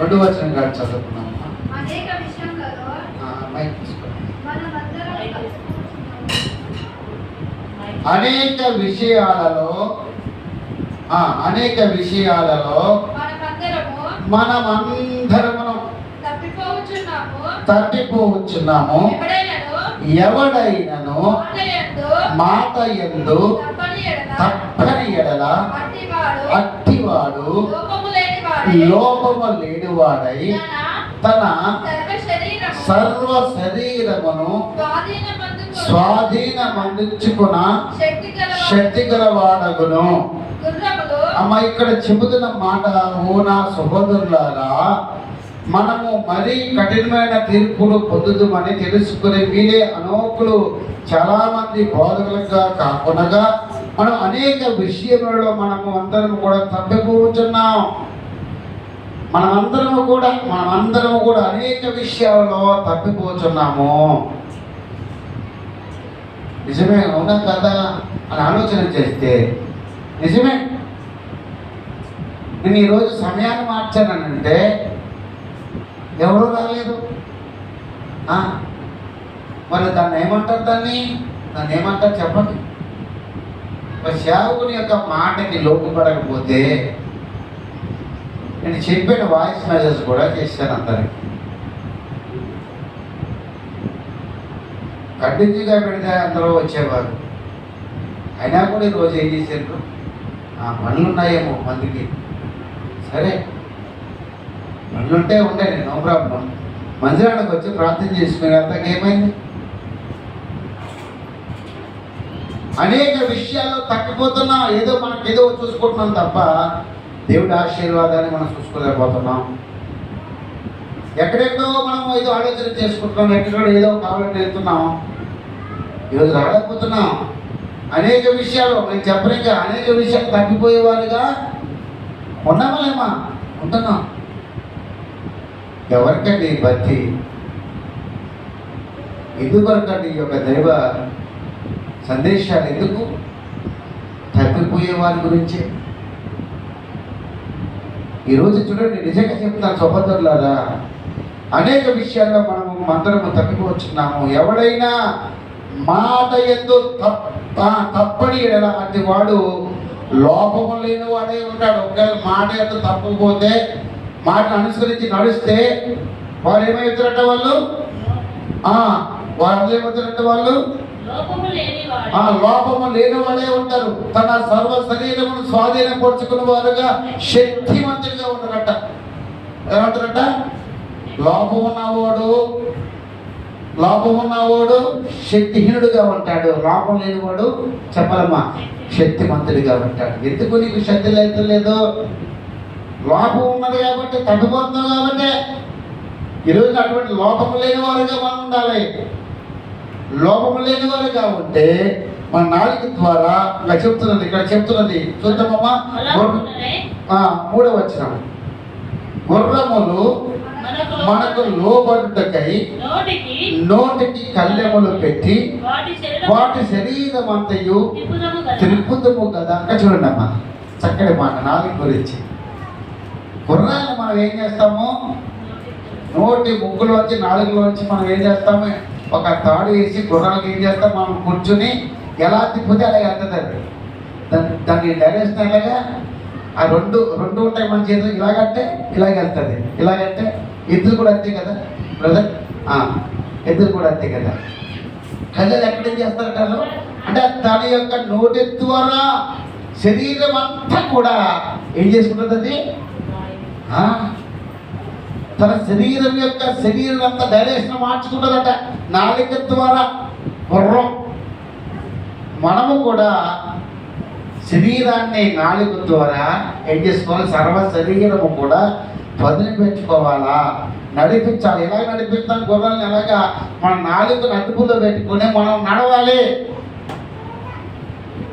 2వ వచనం కాదు చదువుకున్నామమ్మా. అనేక విషయములలో మైక్ తీసుకోండి. మనమందరం అనేక విషయాలలో మనమందరము తప్పిపోవచ్చున్నాము. ఎవడైనను మాట యందు తప్పని ఎడల అట్టివాడు లోపము లేనివాడై తన సర్వ శరీరమును స్వాధీనమందించుకున్న శక్తి గలవాడగును. అమ్మ ఇక్కడ చెబుతున్న మాట, ఓ నా సహోదరులారా, మనము మరీ కఠినమైన తీర్పులు పొందుదామని తెలుసుకునే మీరే అనోకులు చాలామంది బోధకులుగా కాకుండా మనం అనేక విషయములలో మనము అందరం కూడా తప్పిపోతున్నాం. మనమందరము కూడా అనేక విషయాలలో తప్పిపోతున్నాము. నిజమే, అవునా కదా అని ఆలోచన చేస్తే నిజమే. నేను ఈరోజు సమయాన్ని మార్చానంటే ఎవరు రాలేదు. మరి దాన్ని ఏమంటారు చెప్పండి. ఒక సేవకుని యొక్క మాటకి లోటుపడకపోతే నేను చెప్పిన వాయిస్ మెసేజ్ కూడా చేశాను అందరికి. కడ్డించిగా పెడితే అందరూ వచ్చేవారు. అయినా కూడా ఈరోజు ఏం చేశారు, పనులు ఉన్నాయేమో మందికి. సరే, పనులుంటే ఉండండి, నో ప్రాబ్లం. మందిరానికి వచ్చి ప్రార్థన చేసుకునే అంతకు ఏమైంది? అనేక విషయాల్లో తగ్గిపోతున్నాం. మనకేదో చూసుకుంటున్నాం తప్ప దేవుడి ఆశీర్వాదాన్ని మనం చూసుకోలేకపోతున్నాం. ఎక్కడెక్కడో మనం ఏదో ఆలోచన చేసుకుంటున్నాం, ఎక్కడో ఏదో కావాలని వెళ్తున్నాం. ఈరోజు రాలేకపోతున్నాం. అనేక విషయాలు నేను చెప్పలేక అనేక విషయాలు తగ్గిపోయేవారుగా ఉంటున్నాం. ఎవరికండి బతి? ఎందుకొరకండి ఈ యొక్క దైవ సందేశాలు? ఎందుకు? తప్పిపోయే వారి గురించి. ఈరోజు చూడండి, నిజంగా చెప్తాను సహోదరులారా, అనేక విషయాల్లో అందరము తప్పిపోవచ్చున్నాము. ఎవడైనా మాట యందు తప్పని ఎడలాంటి వాడు లోపము లేని వాడే ఉంటాడు. ఒకవేళ మాట యందు తప్పకపోతే, మాటను అనుసరించి నడిస్తే వారు ఏమవుతారంటే వాళ్ళు ఏమవుతారంటే వాళ్ళు లోపము లేని వాడే ఉంటారు. తన సర్వ శరీరమును స్వాధీనపరుచుకున్న వారుగా శక్తివంతులుగా ఉంటారట. ఏమంటారట? లోపం ఉన్నవాడు శక్తిహీనుడుగా ఉంటాడు. లోపం లేనివాడు చెప్పాలమ్మా శక్తిమంతుడిగా ఉంటాడు. ఎందుకు నీకు శక్తి లేదు? లోపం ఉన్నది కాబట్టి, తగ్గిపోతున్నావు కాబట్టి. ఈరోజు అటువంటి లోపము లేని వారుగా మనం ఉండాలి. లోపము లేని వారుగా ఉంటే మన నాలుగు ద్వారా ఇక్కడ చెప్తున్నది చూద్దామమ్మా. 3వ వచనం, గుర్రములు మనకు లోబడుటకై నోటికి కళ్ళెములు పెట్టి వాటి శరీరం అంతయు త్రిప్పుదము కదా. అక్కడ చూడండి అమ్మా, చక్కటి మాట నాలుగు గురించి. గుర్రాలను మనం ఏం చేస్తాము? నోటి ముగ్గులోంచి నాలుగులోంచి మనం ఏం చేస్తాము? ఒక తాడు వేసి గుర్రాలకు ఏం చేస్తాం? మనం కూర్చుని ఎలా తిప్పితే అలా వెళ్తుంది. దాన్ని డైరెక్షన్ అలాగా ఆ రెండు ఉంటాయి మన చేతులు. ఇలాగంటే ఇలాగ వెళ్తుంది, ఇలాగంటే ఎద్దులు కూడా అంతే కదా బ్రదర్. ఎద్దులు కూడా అంతే కదా. కళ్ళలు ఎక్కడ చేస్తారంటారు అంటే తన యొక్క నోటి ద్వారా శరీరం అంతా కూడా ఏం చేసుకుంటుంది అది ఆ, తన శరీరం అంతా డైరెక్షన్ మార్చుకుంటుందట నాలుక ద్వారా గుర్రం. మనము కూడా శరీరాన్ని నాలుక ద్వారా ఏం చేసుకోవాలి, సర్వ శరీరము కూడా పదును పెట్టుకోవాలా, నడిపించాలి. ఎలాగ నడిపిస్తాం గుర్రాలను? ఎలాగా మన నాలుకను అదుపులో పెట్టుకుని మనం నడవాలి.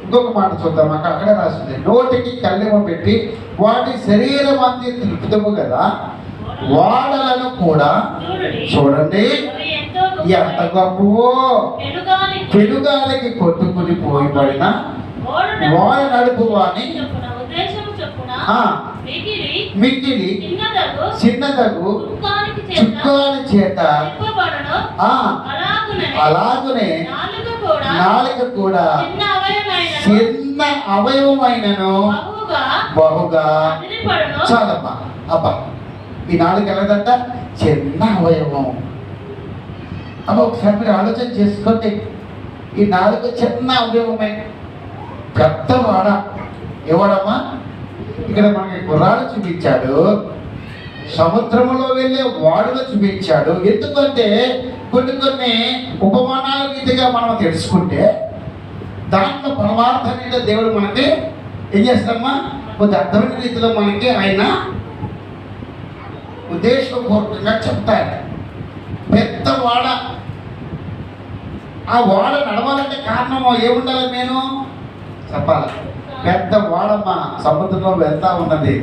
ఇంకొక మాట చూద్దాం, అక్కడే రాసింది, నోటికి కళ్ళెమ పెట్టి వాటి శరీరం అంతా తిప్పుతాము కదా, వాడలను కూడా చూడండి ఎంత గొప్పవో, పెనుగాలికి కొట్టుకుని పోయిపడిన వాడ నడుపు అని మిక్కిలి చిన్నదగు చుక్కాని చేత అలాగునే నాలుక కూడా చిన్న అవయవమైనను బహుగా చాలమ్మా. అబ్బా, ఈ నాలుగు ఎలాగంట? చిన్న అవయవం. అమ్మ ఒకసారి మీరు ఆలోచన చేసుకోండి, ఈ నాలుగు చిన్న అవయవమే. పెద్దవాడ ఎవడమ్మా? ఇక్కడ మనకి గుర్రాలు చూపించాడు, సముద్రంలో వెళ్ళే వాడులు చూపించాడు. ఎందుకంటే కొన్ని ఉపమానాల రీతిగా మనం తెలుసుకుంటే దాంట్లో పరమార్థమైన దేవుడు మనకి ఏం చేస్తామా, కొద్ది అర్థమైన రీతిలో మనకి ఆయన ఉద్దేశపూర్వకంగా చెప్తాడు. పెద్ద వాడ, ఆ వాడ నడవాలంటే కారణం ఏముండాలి? నేను చెప్పాలి. పెద్ద వాడమ్మ సముద్రంలో వెళ్తా ఉన్నది.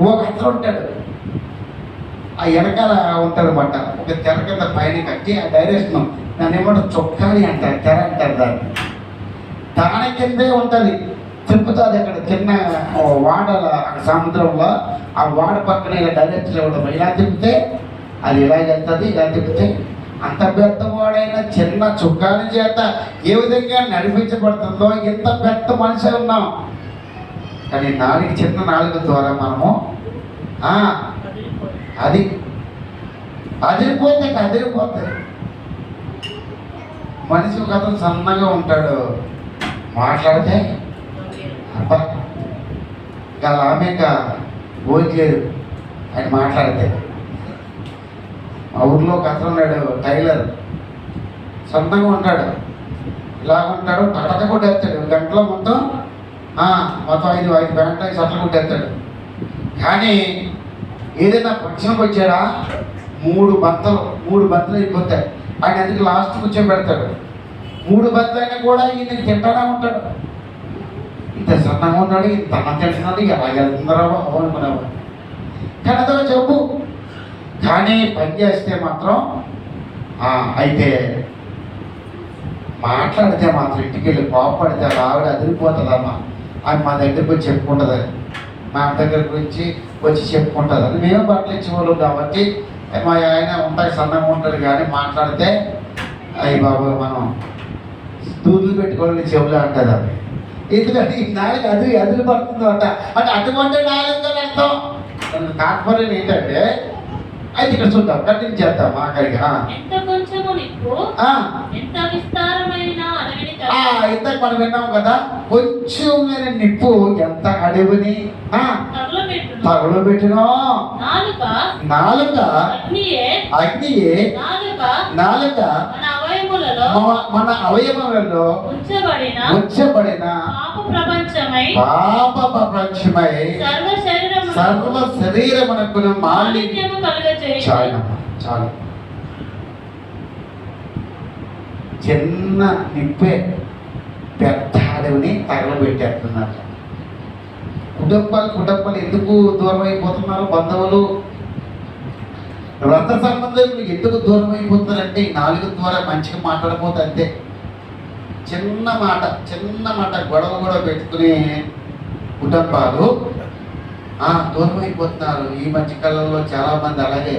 ఒక అతను ఉంటాడు, ఆ వెనకాల ఉంటాడు అన్నమాట, ఒక తెర కింద పైన కట్టి ఆ డైరెక్షన్ దాన్ని ఏమంటారు, చొక్కాని అంటారు, తెర అంటారు దాన్ని. దాని కిందే ఉంటుంది, తిప్పుతుంది. అక్కడ చిన్న వాడల సముద్రంలో ఆ వాడ పక్కన ఇలా డైరెక్షన్ ఇవ్వడం, ఇలా తిప్పితే అది ఇలా వెళ్తుంది, ఇలా తిప్పితే అంత పెద్దవాడైన చిన్న చుక్కాని చేత ఏ విధంగా నడిపించబడుతుందో ఎంత పెద్ద మనిషి ఉన్నాం. కానీ నాలుగు చిన్న నాలుగు ద్వారా మనము అది అదిరిపోతే మనిషి ఒక అతను సన్నగా ఉంటాడు, మాట్లాడితే అబ్బా ఇంకా ఆమెక పోయలేదు ఆయన మాట్లాడితే. మా ఊర్లో ఒక అతను ఉన్నాడు, టైలర్, సొంతంగా ఉంటాడు, ఇలా ఉంటాడు, టక కొట్టేస్తాడు గంటలో మొత్తం 5 ప్యాంట్లు షర్ట్లు కొట్టేస్తాడు. కానీ ఏదైనా ఫంక్షన్కి వచ్చాడా 3 బంతులు అయిపోతాయి. ఆయన అందుకు లాస్ట్ కూర్చోబెడతాడు. 3 బంతులు అయినా కూడా ఈయన తింటానే ఉంటాడు. ఇంత సన్నగా ఉన్నాడు, ఇంత అన్నం తింటున్నాడు, ఎలా వెళ్తున్నారో అనుకునేవాడు. కానీ అదో చెప్పు, కానీ పని చేస్తే మాత్రం అయితే మాట్లాడితే మాత్రం ఇంటికి వెళ్ళి కోపడితే ఆవిడ అదిరిపోతుందమ్మా. ఆమె మా దగ్గరికి వచ్చి చెప్పుకుంటుంది, మా దగ్గరికి వచ్చి చెప్పుకుంటుంది. అది మేము బట్టలు ఇచ్చేవాళ్ళు కాబట్టి మా ఆయన ఉంటాయి, సన్నగా ఉంటాడు. కానీ మాట్లాడితే అయ్యి బాబు మనం దూదులు పెట్టుకోవాలని చెవులు అంటుంది. అది ఎందుకంటే ఈ నాలుగు అదిరి పడుతుందో అంటే అటువంటి నాలుగు అర్థం. తాత్పర్యం ఏంటంటే అయితే ఇక్కడ చూద్దాం, కంటిన్యూ చేద్దాం. ఆఖరిగా ఇంతకు మనం విన్నాం కదా, కొంచెం నిప్పు ఎంత అడవిని తగలబెట్టినో, నాలుక అగ్నియే, నాలుక మన అవయవములలో ఉంచబడిన పాప ప్రపంచమై సర్వ శరీరమునకు మాలిన్యము చాలు. చిన్న నిప్పే పెద్ద అడవిని తగలబెట్టేస్తున్నారు. కుటుంబాలు ఎందుకు దూరం అయిపోతున్నారు? బంధువులు, రక్త సంబంధం ఎందుకు దూరం అయిపోతున్నారంటే ఈ నాలుగు ద్వారా మంచిగా మాట్లాడకపోతే అంతే. చిన్న మాట గొడవ పెట్టుకునే కుటుంబాలు దూరం అయిపోతున్నారు. ఈ మధ్య కాలంలో చాలామంది అలాగే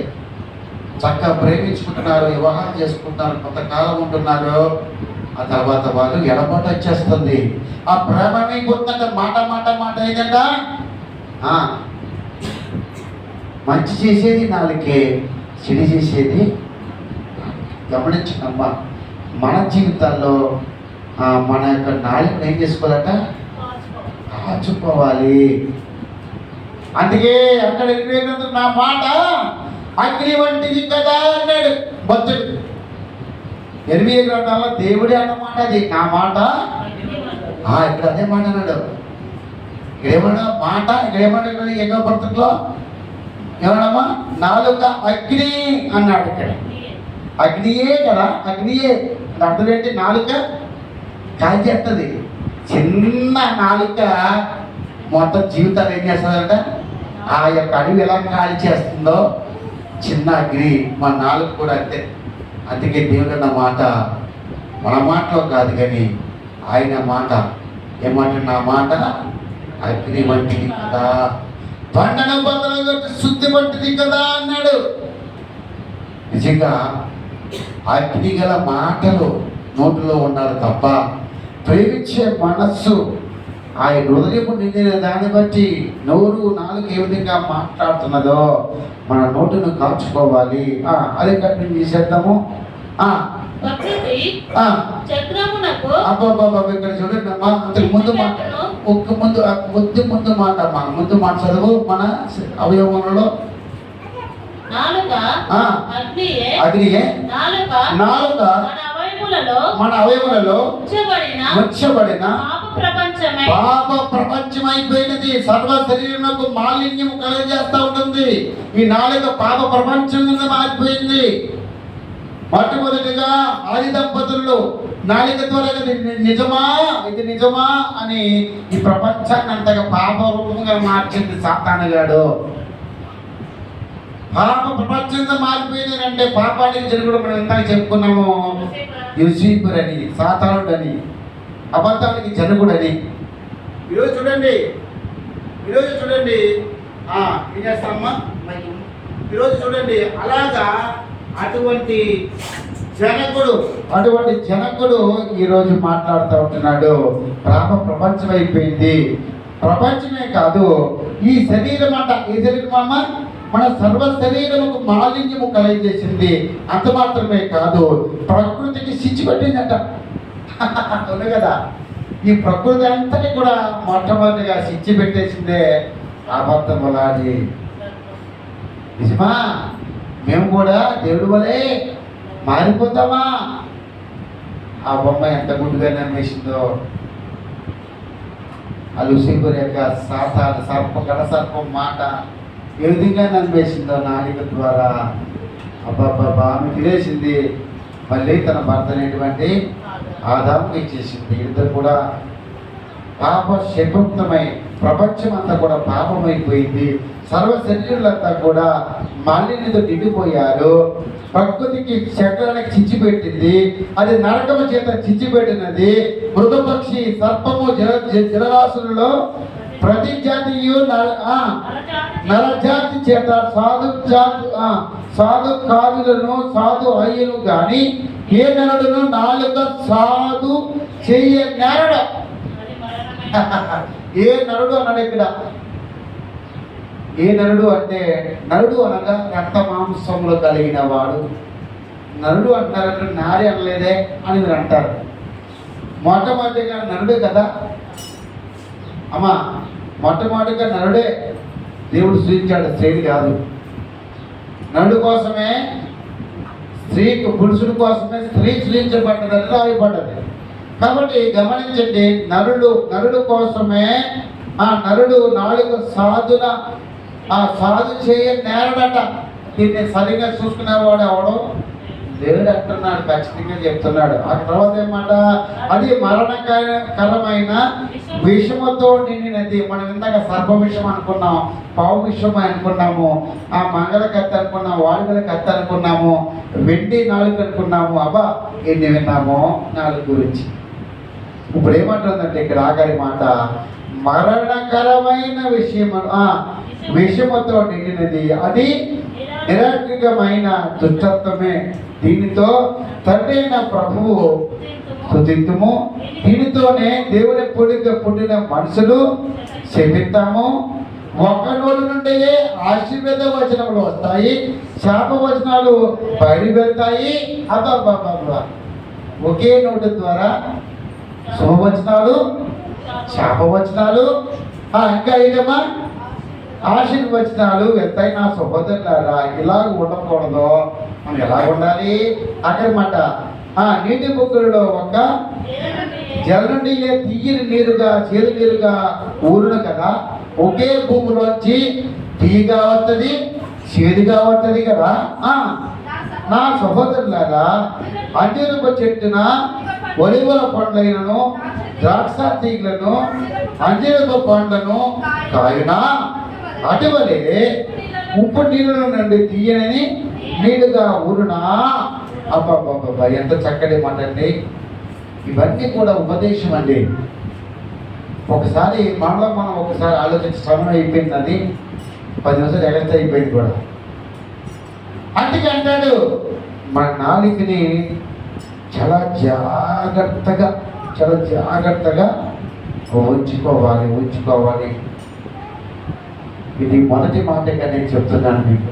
చక్కగా ప్రేమించుకుంటున్నారు, వివాహం చేసుకుంటున్నారు, కొంతకాలం ఉంటున్నారు, ఆ తర్వాత వాళ్ళు ఎడబాటు వచ్చేస్తుంది. ఆ ప్రేమ అయిపోతుందంటే మాట ఏంటంటే మంచి చేసేది నాలుకే, చెడు చేసేది గమనించమ్మా, మన జీవితాల్లో మన యొక్క నాలుకను ఏం చేసుకోవాలట? కాచుకోవాలి. అందుకే అక్కడ నా మాట అగ్ని వంటిది కదా అన్నాడు భక్తుడు. ఎనిమిది గ్రంథాల్లో దేవుడే అన్నమాట అది, నా మాట. ఇక్కడ అదే మాట అన్నాడు. ఇక్కడేమన్నా మాట, ఇక్కడేమన్నా ఎన్నో భక్తుల్లో ఏమన్నామా? నాలుక అగ్ని అన్నాడు. ఇక్కడ అగ్నియే కదా, అగ్నియే. అర్థం ఏంటి? నాలుక కాల్చేస్తుంది. చిన్న నాలుక మొత్తం జీవితాలు ఏం చేస్తుందంట? ఆ యొక్క అడవి ఎలా కాల్చేస్తుందో చిన్న అగ్ని మన నాలుక కూడా అంతే. అందుకే దేవుడు అన్న మాట మన మాటలో కాదు కానీ ఆయన మాట ఏమంటే, నా మాట అగ్ని వంటిది కదా, బండన బద్దలు శుద్ధి వంటిది కదా అన్నాడు. నిజంగా అగ్ని గల మాటలు నోటిలో ఉండాలి తప్ప ప్రేమించే మనస్సు ఆయన హృదయము నిండిన దాన్ని బట్టి నోరు నాలుగు ఏ విధంగా మాట్లాడుతున్నదో మన నోటును కాచుకోవాలి. అది కంటిన్యూ చేసేద్దాము. ఇక్కడ చూడండి అమ్మా, అంతకు ముందు మాట ముందు మాట అమ్మా, ముందు మాట చదువు. మన అవయవములలో అగ్నియే నాలుక మన అవయవులలో ఉంచబడిన పాప ప్రపంచం అయిపోయినది. సర్వ శరీరములకు మాలిన్యం కలుగజేస్తా ఉంటుంది. ఈ నాలుక పాప ప్రపంచంగా మారిపోయింది. మొట్టమొదటిగా ఆది దంపతుల్లో నాలుక ద్వారా నిజమా, ఇది నిజమా అని ఈ ప్రపంచాన్ని అంతగా పాప రూపంగా మార్చింది సాతానుగాడు. పాప ప్రపంచంగా మారిపోయింది అంటే పాపానికి జరుగుడు. మనం ఇందాక చెప్పుకున్నాము, యూసీఫర్ అని, సాతానుడు అని, అబద్ధానికి జనకుడని. ఈరోజు చూడండి ఏం చేస్తామమ్మా? ఈరోజు చూడండి అలాగా అటువంటి జనకుడు ఈరోజు మాట్లాడుతూ ఉంటున్నాడు. పాప ప్రపంచం అయిపోయింది. ప్రపంచమే కాదు, ఈ శరీరం అంట. ఈ శరీరం అమ్మ మన సర్వ శరీరముకు మాలిన్యము కలగజేసింది. అంత మాత్రమే కాదు, ప్రకృతికి శిక్ష పెట్టిందట. అవును కదా, ఈ ప్రకృతి అంతటి కూడా మొట్టమొదటిగా శిక్ష పెట్టేసిందే అబద్ధములాది. నిజమా? మేము కూడా దేవుడి వలే మారిపోతామా? ఆ బొమ్మ ఎంత గుడ్డుగా నమ్మేసిందో. ఆ లూసిఫర్ యొక్క సాతాను గడ సర్పం మాట ఏ విధంగా నమ్మేసిందో నాలుక ద్వారా. అబ్బాబ్బా ఆమె తినేసింది. మళ్ళీ తన భర్తనేటువంటి ఆదాముకి ఇచ్చేసింది. ఇద్దరు కూడా పాప శక్తిమై ప్రపంచం అంతా కూడా పాపమైపోయింది. సర్వ శరీరులంతా కూడా మాలిన్యంతో నిండిపోయారు. ప్రకృతికి చక్రానికి చిచ్చి పెట్టింది. అది నరకము చేత చిచ్చి పెట్టినది. మృగపక్షి సర్పము జలరాశులలో ప్రతి జాతీయు నరజాతి చేత సాధు కాదులను సాధు అయ్యను గాని ఏ నరుడును నాలుక సాధు చెయ్య నరుడు. ఏ నరుడు అన్నాడు ఇక్కడ. ఏ నరుడు అంటే, నరుడు అనగా రక్త మాంసంలో కలిగిన వాడు. నరుడు అంటారంటే నారి అనలేదే అని మీరు అంటారు. మొట్టమొదటిగా నరుడే కదా అమ్మా, మొట్టమొదటిగా నరుడే దేవుడు సృష్టించాడు, స్త్రీని కాదు. నరుడు కోసమే పురుషుడి కోసమే స్త్రీ సృష్టించబడ్డదని రాయబడ్డది. కాబట్టి గమనించండి, నరుడు కోసమే ఆ నరుడు నాలుగు సాధు చేయ నేరడట. దీన్ని సరిగా చూసుకునేవాడు ఎవడో దేవుడు అంటున్నాడు, ఖచ్చితంగా చెప్తున్నాడు. ఆ తర్వాత ఏమాట, అది మరణకరమైన విషముతో నిండినది. మనం ఇందాక సర్ప విషం అనుకున్నాం, పావు విషం అనుకున్నాము, ఆ మంగళ కత్తి అనుకున్నాము, వాడుగల కత్తి అనుకున్నాము, వెండి నాలుగు అనుకున్నాము. అబ్బా ఎన్ని విన్నామో నాలుగు గురించి. ఇప్పుడు ఏమంటుందంటే ఇక్కడ ఆఖరి మాట, మరణకరమైన విషయముతో నిండినది, అది నిరర్ఘకమైన దుష్టత్వమే. దీనితో తండ్రి అయిన ప్రభువు స్తుతింతుము. దీనితోనే దేవుని పొడిగా పుట్టిన మనుషులు శపిస్తాము. ఒక నోటి నుండి ఆశీర్వేద వచనములు వస్తాయి, శాప వచనాలు బయలు వెళ్తాయి. అబ్బా, ఒకే నోటి ద్వారా శుభవచనాలు, శాపవచనాలు, ఇంకా ఏంటమ్మా ఆశీర్వచనాలు వెళ్తాయి. నా సహోదరులారా, ఇలాగ ఉండకూడదు. మనం ఎలా ఉండాలి అక్కడమాట. నీటి బుక్కులలో ఒక జల నుండి తీయని నీరుగా చేదు నీరుగా ఊరును కదా. ఒకే భూమిలోంచి తీయగా వస్తుంది, చేదుగా వస్తుంది కదా. నా సహోదరులారా, అంజూరపు చెట్టున ఒలివల పండ్లైనను ద్రాక్ష తీగలను అంజూరపు పండ్లను కాయునా అటువలే ఉప్పు నీళ్ళ నుండి తీయని నీరుగా ఊరునా. అబ్బాబ్బాబ్బా, ఎంత చక్కటి మాట అండి. ఇవన్నీ కూడా ఉపదేశం అండి. ఒకసారి మనలో మనం ఒకసారి ఆలోచించి సమయం అయిపోయింది, అది 10 నిమిషాలు ఎగస్ట్రా అయిపోయింది కూడా. అందుకే అంటాడు, మన నాలుకని చాలా జాగ్రత్తగా ఉంచుకోవాలి. ఇది మొదటి మాటగా నేను చెప్తున్నాను మీకు.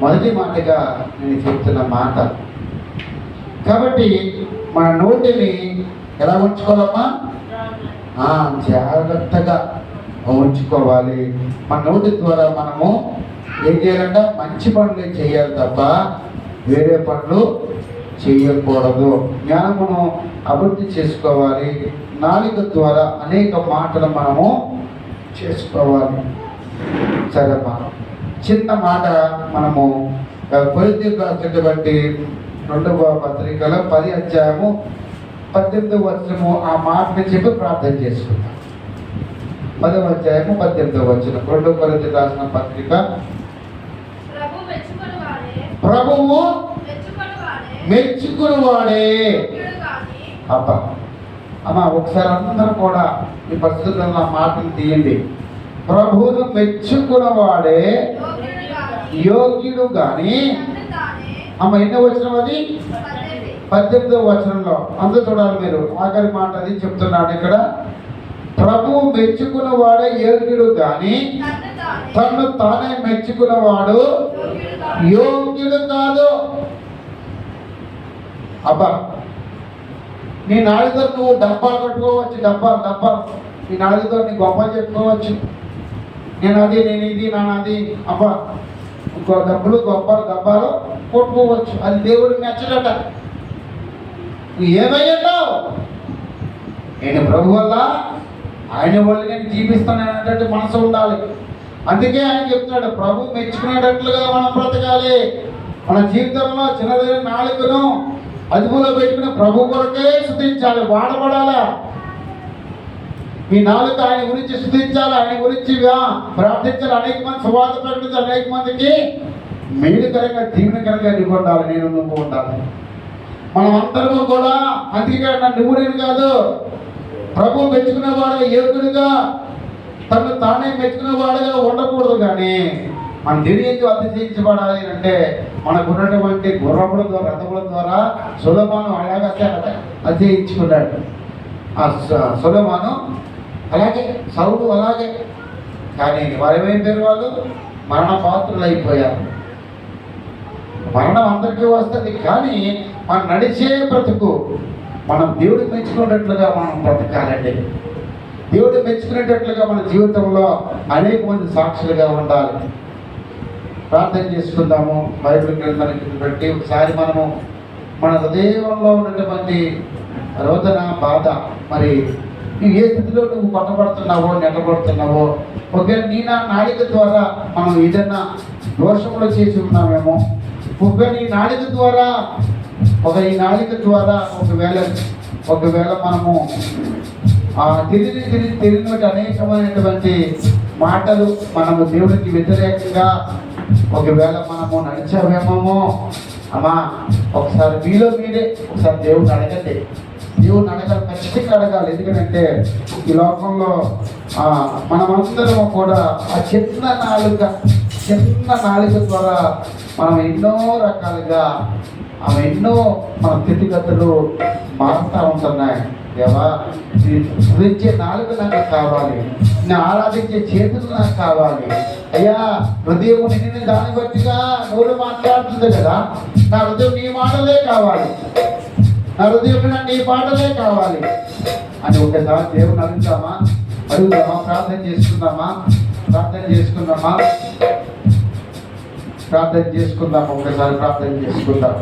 మొదటి మాటగా నేను చెప్తున్న మాట. కాబట్టి మన నోటిని ఎలా ఉంచుకోవాలమ్మా? జాగ్రత్తగా ఉంచుకోవాలి. మన నోటి ద్వారా మనము ఏం చేయాలంట? మంచి పనులు చేయాలి తప్ప వేరే పనులు చేయకూడదు. జ్ఞానమును అభివృద్ధి చేసుకోవాలి. నాలుక ద్వారా అనేక మాటలు మనము చేసుకోవాలి. సరేమ్మా, చిన్న మాట మనము కొరింథీయులకు రాసినటువంటి 2వ పత్రికలో 10 అధ్యాయము 18వ వచనము ఆ మాటని చెప్పి ప్రార్థన చేసుకుందాం. 10వ అధ్యాయము 18వ వచనం 2 కొరింథీయులకు రాసిన పత్రిక. ప్రభువు మెచ్చుకునివాడే. అబ్బా అమ్మా, ఒకసారి అందరూ కూడా ఈ పరిస్థితుల్లో ఆ మాటను తీయండి. ప్రభువును మెచ్చుకున్నవాడే యోగ్యుడు గాని. అమ్మ, ఎన్నో వచనం అది? 18వ వచనంలో. అందరూ చూడాలి మీరు, ఆఖరి మాట అది చెప్తున్నాడు ఇక్కడ. ప్రభువు మెచ్చుకున్నవాడే యోగ్యుడు గాని తను తానే మెచ్చుకున్నవాడు యోగ్యుడు కాదు. అబ్బా, నీ నాలుగుతో నువ్వు డబ్బాలు కట్టుకోవచ్చు, డబ్బాలు నీ నాలుగుతో నీ గొప్పలు చెప్పుకోవచ్చు. నేను అది, నేను ఇది, నాది. అబ్బా, ఇంకో డబ్బులు గొప్పలు కొట్టుకోవచ్చు. అది దేవుడికి నచ్చడట. నువ్వు ఏమయ్యావు? నేను ప్రభు వల్ల ఆయన వాళ్ళు నేను జీవిస్తాననేటట్టు మనసు ఉండాలి. అందుకే ఆయన చెప్తున్నాడు, ప్రభు మెచ్చుకునేటట్లుగా మనం బ్రతకాలి. మన జీవితంలో చిన్నదైన నాలుకను అదుపులో పెట్టుకుని ప్రభు కొరకే స్తుతించాలి, వాడబడాలా. మీ నాలుక ఆయన గురించి స్తుతించాలి, ఆయన గురించి ప్రార్థించాలి. అనేక మంది సువార్త ప్రకటించాలి, అనేక మందికి మేలుకరంగా దీవెనకరంగా నువ్వు ఉండాలి, నువ్వు ఉండాలి. మనం అందరము కూడా అందుకే నువ్వు నేను కాదు, ప్రభు మెచ్చుకునేవాడు యోగుడిగా తను తానే మెచ్చుకునేవాడుగా ఉండకూడదు. కానీ మన దేవుని ఎందుకు అతిశయించబడాలి అంటే మనకు ఉన్నటువంటి గుర్రముల ద్వారా, రథముల ద్వారా సొలొమోను అలాగే అతిశయించుకున్నాడు. ఆ సొలొమోను అలాగే, సౌలు అలాగే. కానీ వారు ఏమైపోయారు? వాళ్ళు మరణ పాత్రలు అయిపోయారు. మరణం అందరికీ వస్తుంది, కానీ మనం నడిచే బ్రతుకు మనం దేవుడికి మెచ్చుకునేటట్లుగా మనం బ్రతకాలండి. దేవుడు మెచ్చుకునేటట్లుగా మన జీవితంలో అనేక మంది సాక్షులుగా ఉండాలి. ప్రార్థన చేసుకుందాము. బైబిల్ గ్రంథానికి పెట్టి ఒకసారి మనము మన హృదయంలో ఉన్నటువంటి రోదన, బాధ, మరి నువ్వు ఏ స్థితిలో నువ్వు కొట్టబడుతున్నావో, నెట్టబడుతున్నావో, ఒకవేళ నీ నాడిక ద్వారా మనం ఏదైనా దోషంలో చేసి ఉన్నామేమో, ఒకవేళ ఈ నాడిక ద్వారా ఒకవేళ మనము తెలియనటువంటి అనేకమైనటువంటి మాటలు మనము దేవుడికి వ్యతిరేకంగా ఒకవేళ మనము నడిచామేమో, అమ్మా ఒకసారి మీలో మీరే ఒకసారి దేవుడిని అడగండి. దేవుడిని అడగాలి, ఖచ్చితంగా అడగాలి. ఎందుకంటే ఈ లోకంలో మనమందరం కూడా ఆ చిన్న నాలుక ద్వారా మనం ఎన్నో రకాలుగా ఎన్నో మన స్థితిగతులు మారుతూ ఉంటున్నాయి. దేవా స్మరించే నాలుగు నాకు కావాలి, నేను ఆరాధించే చేతులు నాకు కావాలి అయ్యా. హృదయం నిన్ను దాన్ని బట్టిగా నోరు మాట్లాడుతుంది కదా, నా హృదయం నీ మాటలే కావాలి, నా హృదయం నీ మాటలే కావాలి అని ఒకసారి దేవుని అడుగుతామా, ప్రార్థన చేసుకుందామా, ప్రార్థన చేసుకుందామా, ఒకసారి ప్రార్థన చేసుకుందాం.